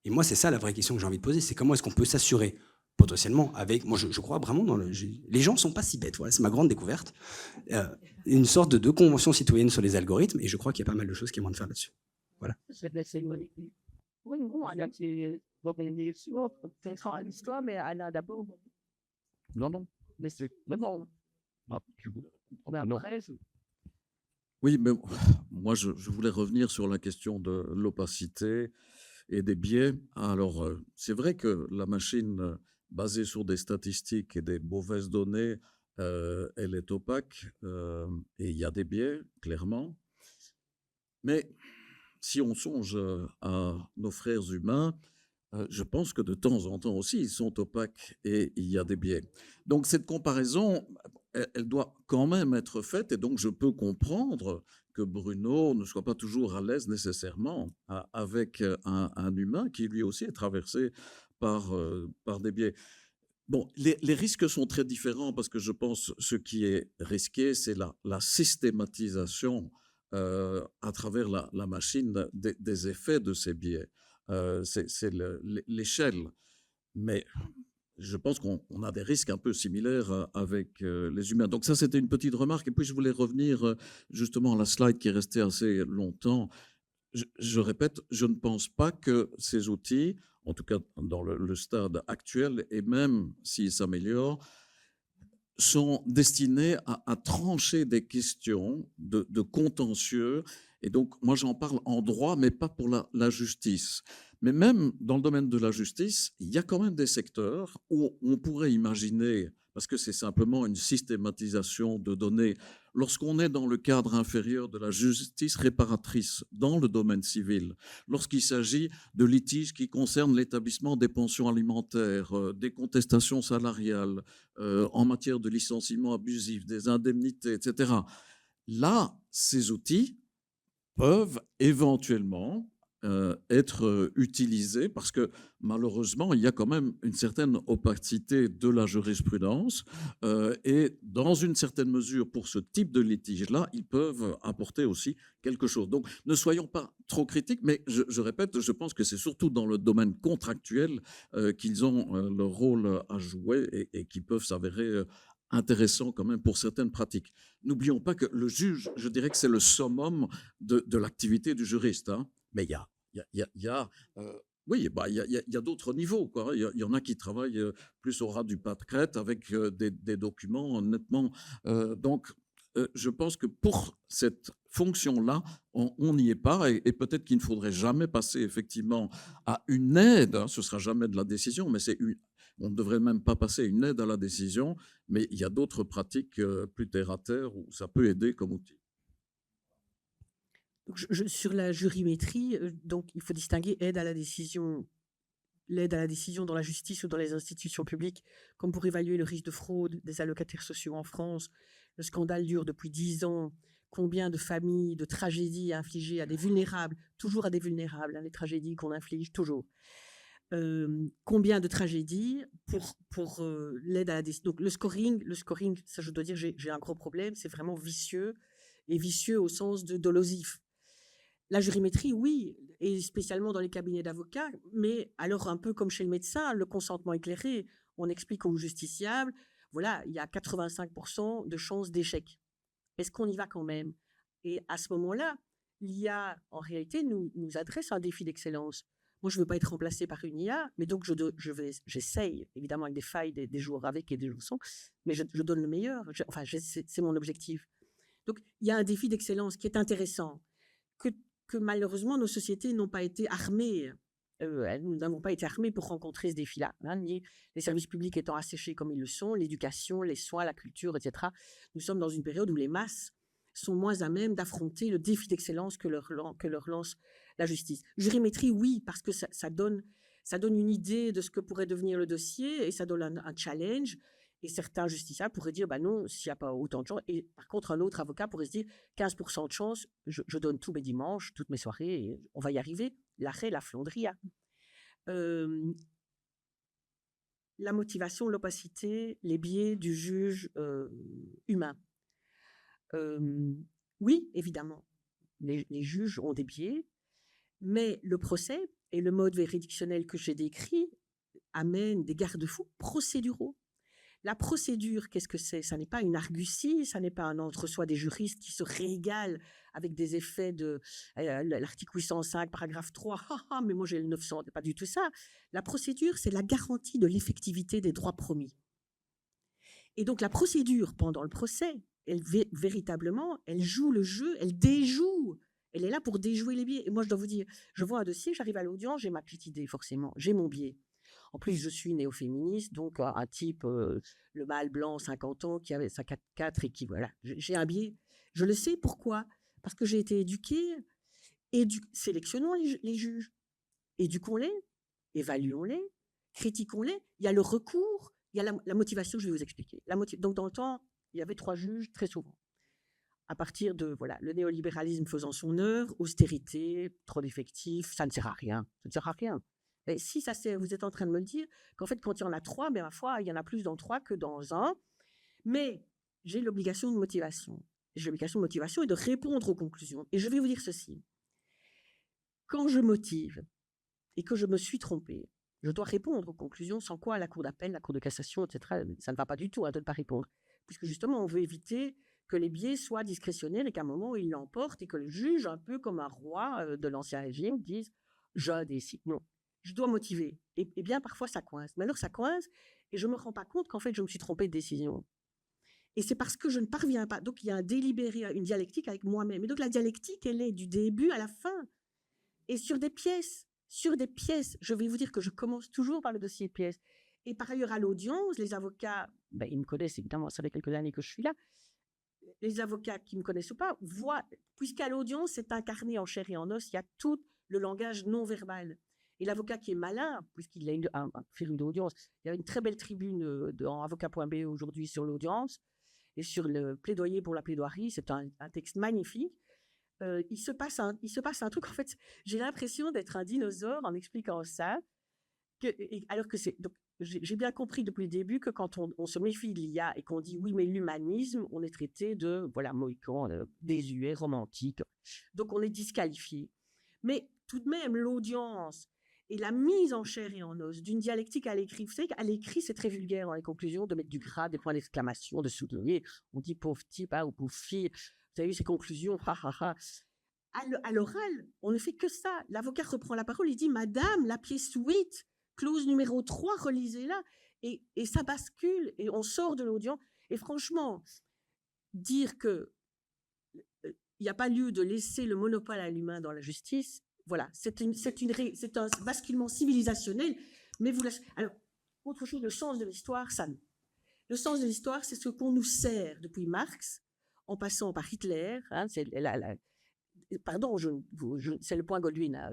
Et moi, c'est ça la vraie question que j'ai envie de poser, c'est comment est-ce qu'on peut s'assurer potentiellement avec, moi je crois vraiment dans les gens sont pas si bêtes, voilà, c'est ma grande découverte, une sorte de convention citoyenne sur les algorithmes, et je crois qu'il y a pas mal de choses qui vont de faire là-dessus. Voilà. Mais Alain, d'abord. Non. Mais c'est vraiment. Oui, mais moi, je voulais revenir sur la question de l'opacité et des biais. Alors, c'est vrai que la machine basée sur des statistiques et des mauvaises données, elle est opaque et il y a des biais, clairement. Mais si on songe à nos frères humains, je pense que de temps en temps aussi, ils sont opaques et il y a des biais. Donc cette comparaison, elle doit quand même être faite et donc je peux comprendre que Bruno ne soit pas toujours à l'aise nécessairement avec un humain qui lui aussi est traversé par des biais. Bon, les risques sont très différents parce que je pense ce qui est risqué, c'est la systématisation à travers la machine des effets de ces biais. C'est l'échelle. Mais je pense qu'on a des risques un peu similaires avec les humains. Donc ça, c'était une petite remarque. Et puis, je voulais revenir justement à la slide qui est restée assez longtemps. Je répète, je ne pense pas que ces outils, en tout cas dans le stade actuel, et même s'ils s'améliorent, sont destinés à trancher des questions de contentieux. Et donc, moi, j'en parle en droit, mais pas pour la justice. Mais même dans le domaine de la justice, il y a quand même des secteurs où on pourrait imaginer, parce que c'est simplement une systématisation de données, lorsqu'on est dans le cadre inférieur de la justice réparatrice, dans le domaine civil, lorsqu'il s'agit de litiges qui concernent l'établissement des pensions alimentaires, des contestations salariales, en matière de licenciement abusif, des indemnités, etc. Là, ces outils peuvent éventuellement être utilisés parce que malheureusement, il y a quand même une certaine opacité de la jurisprudence et dans une certaine mesure, pour ce type de litige-là, ils peuvent apporter aussi quelque chose. Donc, ne soyons pas trop critiques, mais je répète, je pense que c'est surtout dans le domaine contractuel qu'ils ont leur rôle à jouer et qui peuvent s'avérer intéressant quand même pour certaines pratiques. N'oublions pas que le juge, je dirais que c'est le summum de l'activité du juriste, hein. Mais il y a oui, bah, il y a d'autres niveaux, quoi. Il y en a qui travaillent plus au ras du pas de crête avec des documents, nettement. Donc, je pense que pour cette fonction-là, on n'y est pas et peut-être qu'il ne faudrait jamais passer effectivement à une aide, hein, ce ne sera jamais de la décision, mais on ne devrait même pas passer à une aide à la décision, mais il y a d'autres pratiques plus terre-à-terre où ça peut aider comme outil. Donc, sur la jurimétrie, donc il faut distinguer aide à la décision, l'aide à la décision dans la justice ou dans les institutions publiques, comme pour évaluer le risque de fraude des allocataires sociaux en France. Le scandale dure depuis 10 ans. Combien de familles, de tragédies infligées à des vulnérables, toujours à des vulnérables, hein, les tragédies qu'on inflige toujours. Combien de tragédies pour l'aide à la décision. Donc le scoring, ça je dois dire, j'ai un gros problème, c'est vraiment vicieux, et vicieux au sens de dolosif. La jurimétrie, oui, et spécialement dans les cabinets d'avocats, mais alors un peu comme chez le médecin, le consentement éclairé, on explique aux justiciables, voilà, il y a 85% de chances d'échec. Est-ce qu'on y va quand même? Et à ce moment-là, l'IA, en réalité, nous adresse un défi d'excellence. Moi, je ne veux pas être remplacé par une IA, mais donc j'essaye, évidemment avec des failles, des jours avec et des jours sans, mais je donne le meilleur. C'est mon objectif. Donc, il y a un défi d'excellence qui est intéressant, que malheureusement, nos sociétés n'ont pas été armées. Nous n'avons pas été armés pour rencontrer ce défi-là, hein, les services publics étant asséchés comme ils le sont, l'éducation, les soins, la culture, etc. Nous sommes dans une période où les masses sont moins à même d'affronter le défi d'excellence que leur lance la justice. Jurimétrie, oui, parce que ça donne une idée de ce que pourrait devenir le dossier et ça donne un challenge. Et certains justiciables pourraient dire, bah non, s'il n'y a pas autant de chances. Et par contre, un autre avocat pourrait se dire, 15% de chance, je donne tous mes dimanches, toutes mes soirées, et on va y arriver. L'arrêt, la Flandria. La motivation, l'opacité, les biais du juge humain. Oui, évidemment, les juges ont des biais, mais le procès et le mode juridictionnel que j'ai décrit amènent des garde-fous procéduraux. La procédure, qu'est-ce que c'est? Ça n'est pas une argutie, ça n'est pas un entre-soi des juristes qui se régalent avec des effets de l'article 805, paragraphe 3, mais moi j'ai le 900, pas du tout ça. La procédure, c'est la garantie de l'effectivité des droits promis. Et donc la procédure pendant le procès, véritablement, elle joue le jeu, elle déjoue. Elle est là pour déjouer les biais. Et moi, je dois vous dire, je vois un dossier, j'arrive à l'audience, j'ai ma petite idée, forcément, j'ai mon biais. En plus, je suis néo-féministe, donc un type, le mâle blanc, 50 ans, qui avait sa 4x4 et qui, voilà, j'ai un biais. Je le sais, pourquoi? Parce que j'ai été éduquée, sélectionnons les juges, éduquons-les, évaluons-les, critiquons-les. Il y a le recours, il y a la motivation, je vais vous expliquer. Donc, dans le temps, il y avait 3 juges, très souvent. À partir de, voilà, le néolibéralisme faisant son œuvre, austérité, trop d'effectifs, ça ne sert à rien. Ça ne sert à rien. Et si ça sert, vous êtes en train de me le dire, qu'en fait, quand il y en a 3, ben, ma foi, il y en a plus dans 3 que dans 1. Mais j'ai l'obligation de motivation. J'ai l'obligation de motivation et de répondre aux conclusions. Et je vais vous dire ceci. Quand je motive et que je me suis trompée, je dois répondre aux conclusions, sans quoi la cour d'appel, la cour de cassation, etc., ça ne va pas du tout, hein, de ne pas répondre. Puisque justement, on veut éviter que les biais soient discrétionnaires et qu'à un moment, ils l'emportent et que le juge, un peu comme un roi de l'Ancien Régime, dise « je décide ». Non. Je dois motiver. Et bien, parfois, ça coince. Mais alors, ça coince et je ne me rends pas compte qu'en fait, je me suis trompée de décision. Et c'est parce que je ne parviens pas. Donc, il y a un délibéré, une dialectique avec moi-même. Et donc, la dialectique, elle est du début à la fin. Et sur des pièces, je vais vous dire que je commence toujours par le dossier de pièces. Et par ailleurs, à l'audience, les avocats, ben, ils me connaissent évidemment, ça fait quelques années que je suis là. Les avocats qui ne me connaissent pas voient, puisqu'à l'audience, c'est incarné en chair et en os, il y a tout le langage non verbal. Et l'avocat qui est malin, puisqu'il a un féru d'audience, il y a une très belle tribune dans avocat.be aujourd'hui sur l'audience et sur le plaidoyer pour la plaidoirie. C'est un texte magnifique. Il se passe un truc, en fait, j'ai l'impression d'être un dinosaure en expliquant ça. Alors que c'est... Donc, j'ai bien compris depuis le début que quand on se méfie de l'IA et qu'on dit oui, mais l'humanisme, on est traité de, voilà, mohican, désuet, romantique. Donc, on est disqualifié. Mais tout de même, l'audience et la mise en chair et en os d'une dialectique à l'écrit. Vous savez qu'à l'écrit, c'est très vulgaire dans les conclusions de mettre du gras, des points d'exclamation, de souligner. On dit pauvre type ou pauvre fille. Vous avez vu ces conclusions, À l'oral, on ne fait que ça. L'avocat reprend la parole, il dit « Madame, la pièce 8, clause numéro 3, relisez-la ». Et ça bascule, et on sort de l'audience. Et franchement, dire que il n'y a pas lieu de laisser le monopole à l'humain dans la justice, voilà, c'est un basculement civilisationnel. Mais alors, autre chose, le sens de l'histoire, ça non. Le sens de l'histoire, c'est ce qu'on nous sert depuis Marx, en passant par Hitler. Hein, pardon, c'est le point Goldwyn, hein,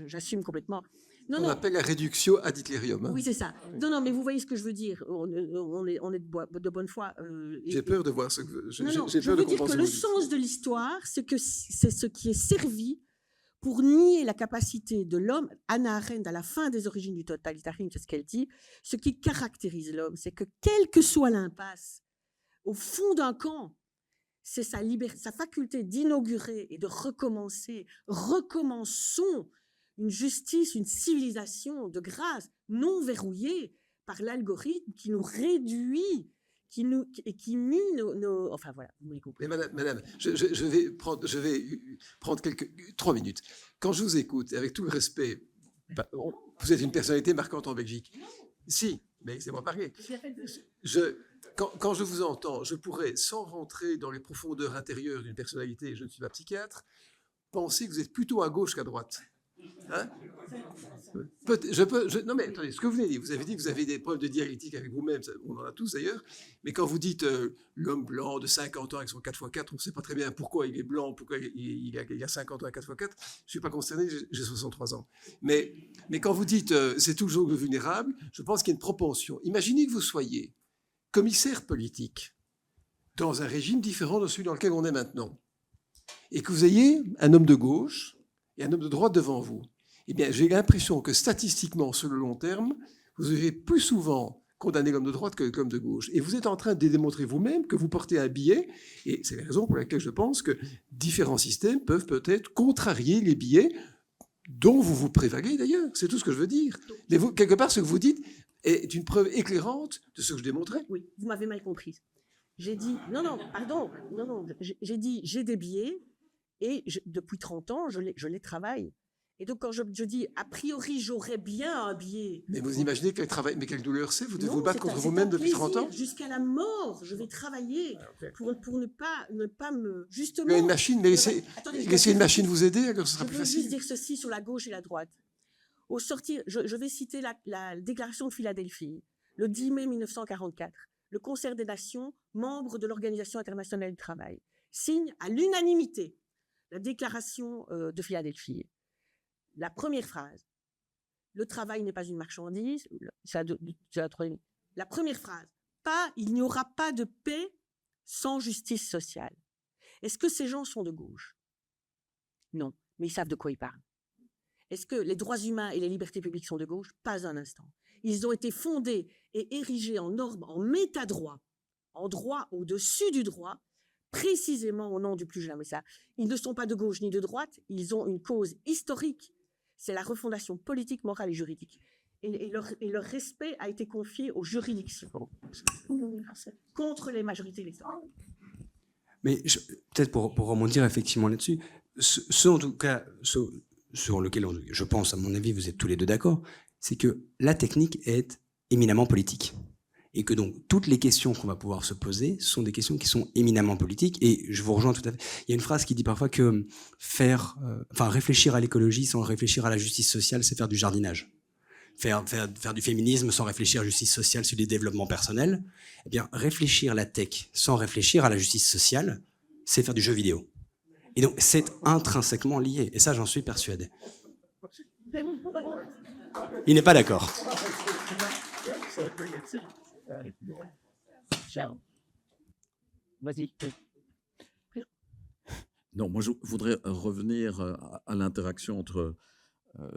j'assume complètement. On appelle la réduction ad Hitlerium. Hein. Oui, c'est ça. Non, mais vous voyez ce que je veux dire. On est de bonne foi. J'ai peur de voir ce que j'ai peur je veux dire que le sens de l'histoire, c'est ce qui est servi pour nier la capacité de l'homme. Hannah Arendt, à la fin des origines du totalitarisme, c'est ce qu'elle dit. Ce qui caractérise l'homme, c'est que quelle que soit l'impasse, au fond d'un camp, c'est sa faculté d'inaugurer et de recommencer. Recommençons une justice, une civilisation de grâce non verrouillée par l'algorithme qui nous réduit, qui mue nos... Enfin voilà, vous m'avez compris. Mais madame, je vais prendre 3 minutes. Quand je vous écoute, avec tout le respect, vous êtes une personnalité marquante en Belgique. Si, mais c'est moi parler. Quand je vous entends, je pourrais, sans rentrer dans les profondeurs intérieures d'une personnalité, je ne suis pas psychiatre, penser que vous êtes plutôt à gauche qu'à droite. Hein? Non mais attendez, ce que vous venez de dire, vous avez dit que vous avez des problèmes de dialectique avec vous-même, on en a tous d'ailleurs, mais quand vous dites l'homme blanc de 50 ans avec son 4x4, on ne sait pas très bien pourquoi il est blanc, pourquoi il a 50 ans à 4x4, je ne suis pas concerné, j'ai 63 ans. Mais quand vous dites c'est toujours le vulnérable, je pense qu'il y a une propension. Imaginez que vous soyez commissaire politique dans un régime différent de celui dans lequel on est maintenant, et que vous ayez un homme de gauche et un homme de droite devant vous. Eh bien, j'ai l'impression que statistiquement, sur le long terme, vous avez plus souvent condamné l'homme de droite que l'homme de gauche. Et vous êtes en train de démontrer vous-même que vous portez un biais, et c'est la raison pour laquelle je pense que différents systèmes peuvent peut-être contrarier les biais dont vous vous prévalez d'ailleurs. C'est tout ce que je veux dire. Mais vous, quelque part, ce que vous dites est une preuve éclairante de ce que je démontrais. Oui, vous m'avez mal comprise. J'ai dit, j'ai dit, j'ai des biais, et depuis 30 ans, je les travaille. Et donc, quand je dis, a priori, j'aurais bien un biais. Mais vous imaginez quel travail, mais quelle douleur c'est. Vous devez vous battre contre vous-même depuis 30 ans. Jusqu'à la mort, je vais travailler pour ne pas me... Justement... Mais une machine, mais laissez une machine vous aider, alors ce sera plus facile. Je veux juste dire ceci sur la gauche et la droite. Au sortir, je vais citer la déclaration de Philadelphie, le 10 mai 1944. Le Concert des Nations, membre de l'Organisation internationale du travail, signe à l'unanimité la déclaration de Philadelphie. La première phrase, le travail n'est pas une marchandise. La première phrase, il n'y aura pas de paix sans justice sociale. Est-ce que ces gens sont de gauche? Non, mais ils savent de quoi ils parlent. Est-ce que les droits humains et les libertés publiques sont de gauche? Pas un instant. Ils ont été fondés et érigés en normes, en métadroit, en droit au-dessus du droit, précisément au nom du plus jamais ça. Ils ne sont pas de gauche ni de droite, ils ont une cause historique. C'est la refondation politique, morale et juridique. Et leur respect a été confié aux juridictions contre les majorités électorales. Mais peut-être pour rebondir effectivement là-dessus, ce en tout cas, sur lequel je pense, à mon avis, vous êtes tous les deux d'accord, c'est que la technique est éminemment politique. Et que donc, toutes les questions qu'on va pouvoir se poser sont des questions qui sont éminemment politiques. Et je vous rejoins tout à fait. Il y a une phrase qui dit parfois que réfléchir à l'écologie sans réfléchir à la justice sociale, c'est faire du jardinage. Faire du féminisme sans réfléchir à la justice sociale sur les développements personnels. Eh bien, réfléchir la tech sans réfléchir à la justice sociale, c'est faire du jeu vidéo. Et donc, c'est intrinsèquement lié. Et ça, j'en suis persuadé. Il n'est pas d'accord. Vas-y. Non, moi je voudrais revenir à l'interaction entre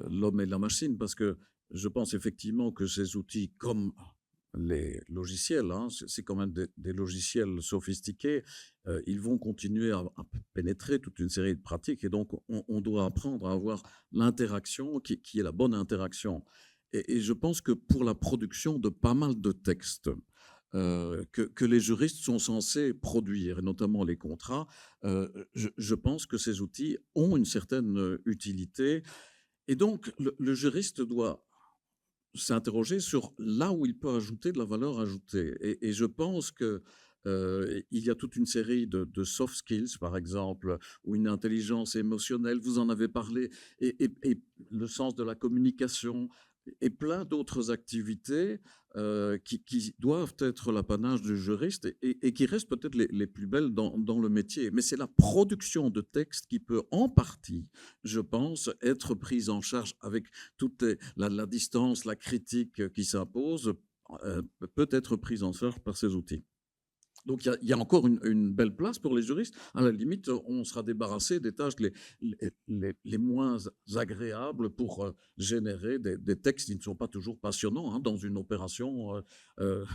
l'homme et la machine, parce que je pense effectivement que ces outils, comme les logiciels, c'est quand même des logiciels sophistiqués, ils vont continuer à pénétrer toute une série de pratiques. Et donc, on doit apprendre à avoir l'interaction qui est la bonne interaction. Et je pense que pour la production de pas mal de textes que les juristes sont censés produire, et notamment les contrats, je pense que ces outils ont une certaine utilité. Et donc, le juriste doit s'interroger sur là où il peut ajouter de la valeur ajoutée. Et je pense que il y a toute une série de soft skills, par exemple, ou une intelligence émotionnelle, vous en avez parlé, et le sens de la communication, et plein d'autres activités qui doivent être l'apanage du juriste et qui restent peut-être les plus belles dans le métier. Mais c'est la production de textes qui peut en partie, je pense, être prise en charge avec toute la distance, la critique qui s'impose, peut être prise en charge par ces outils. Donc, il y a encore une belle place pour les juristes. À la limite, on sera débarrassé des tâches les moins agréables pour générer des textes qui ne sont pas toujours passionnants. Dans une opération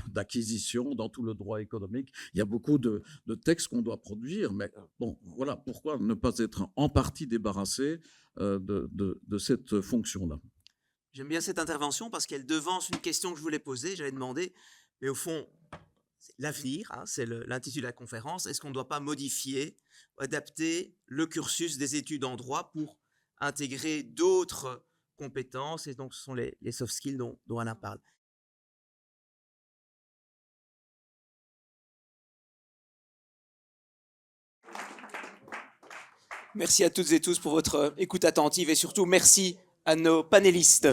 d'acquisition, dans tout le droit économique, il y a beaucoup de textes qu'on doit produire. Mais bon, voilà, pourquoi ne pas être en partie débarrassé de cette fonction-là? J'aime bien cette intervention parce qu'elle devance une question que je voulais poser. J'allais demander, mais au fond, l'avenir, c'est l'intitulé de la conférence. Est-ce qu'on ne doit pas modifier, adapter le cursus des études en droit pour intégrer d'autres compétences? Et donc, ce sont les soft skills dont Alain parle. Merci à toutes et tous pour votre écoute attentive et surtout merci à nos panélistes.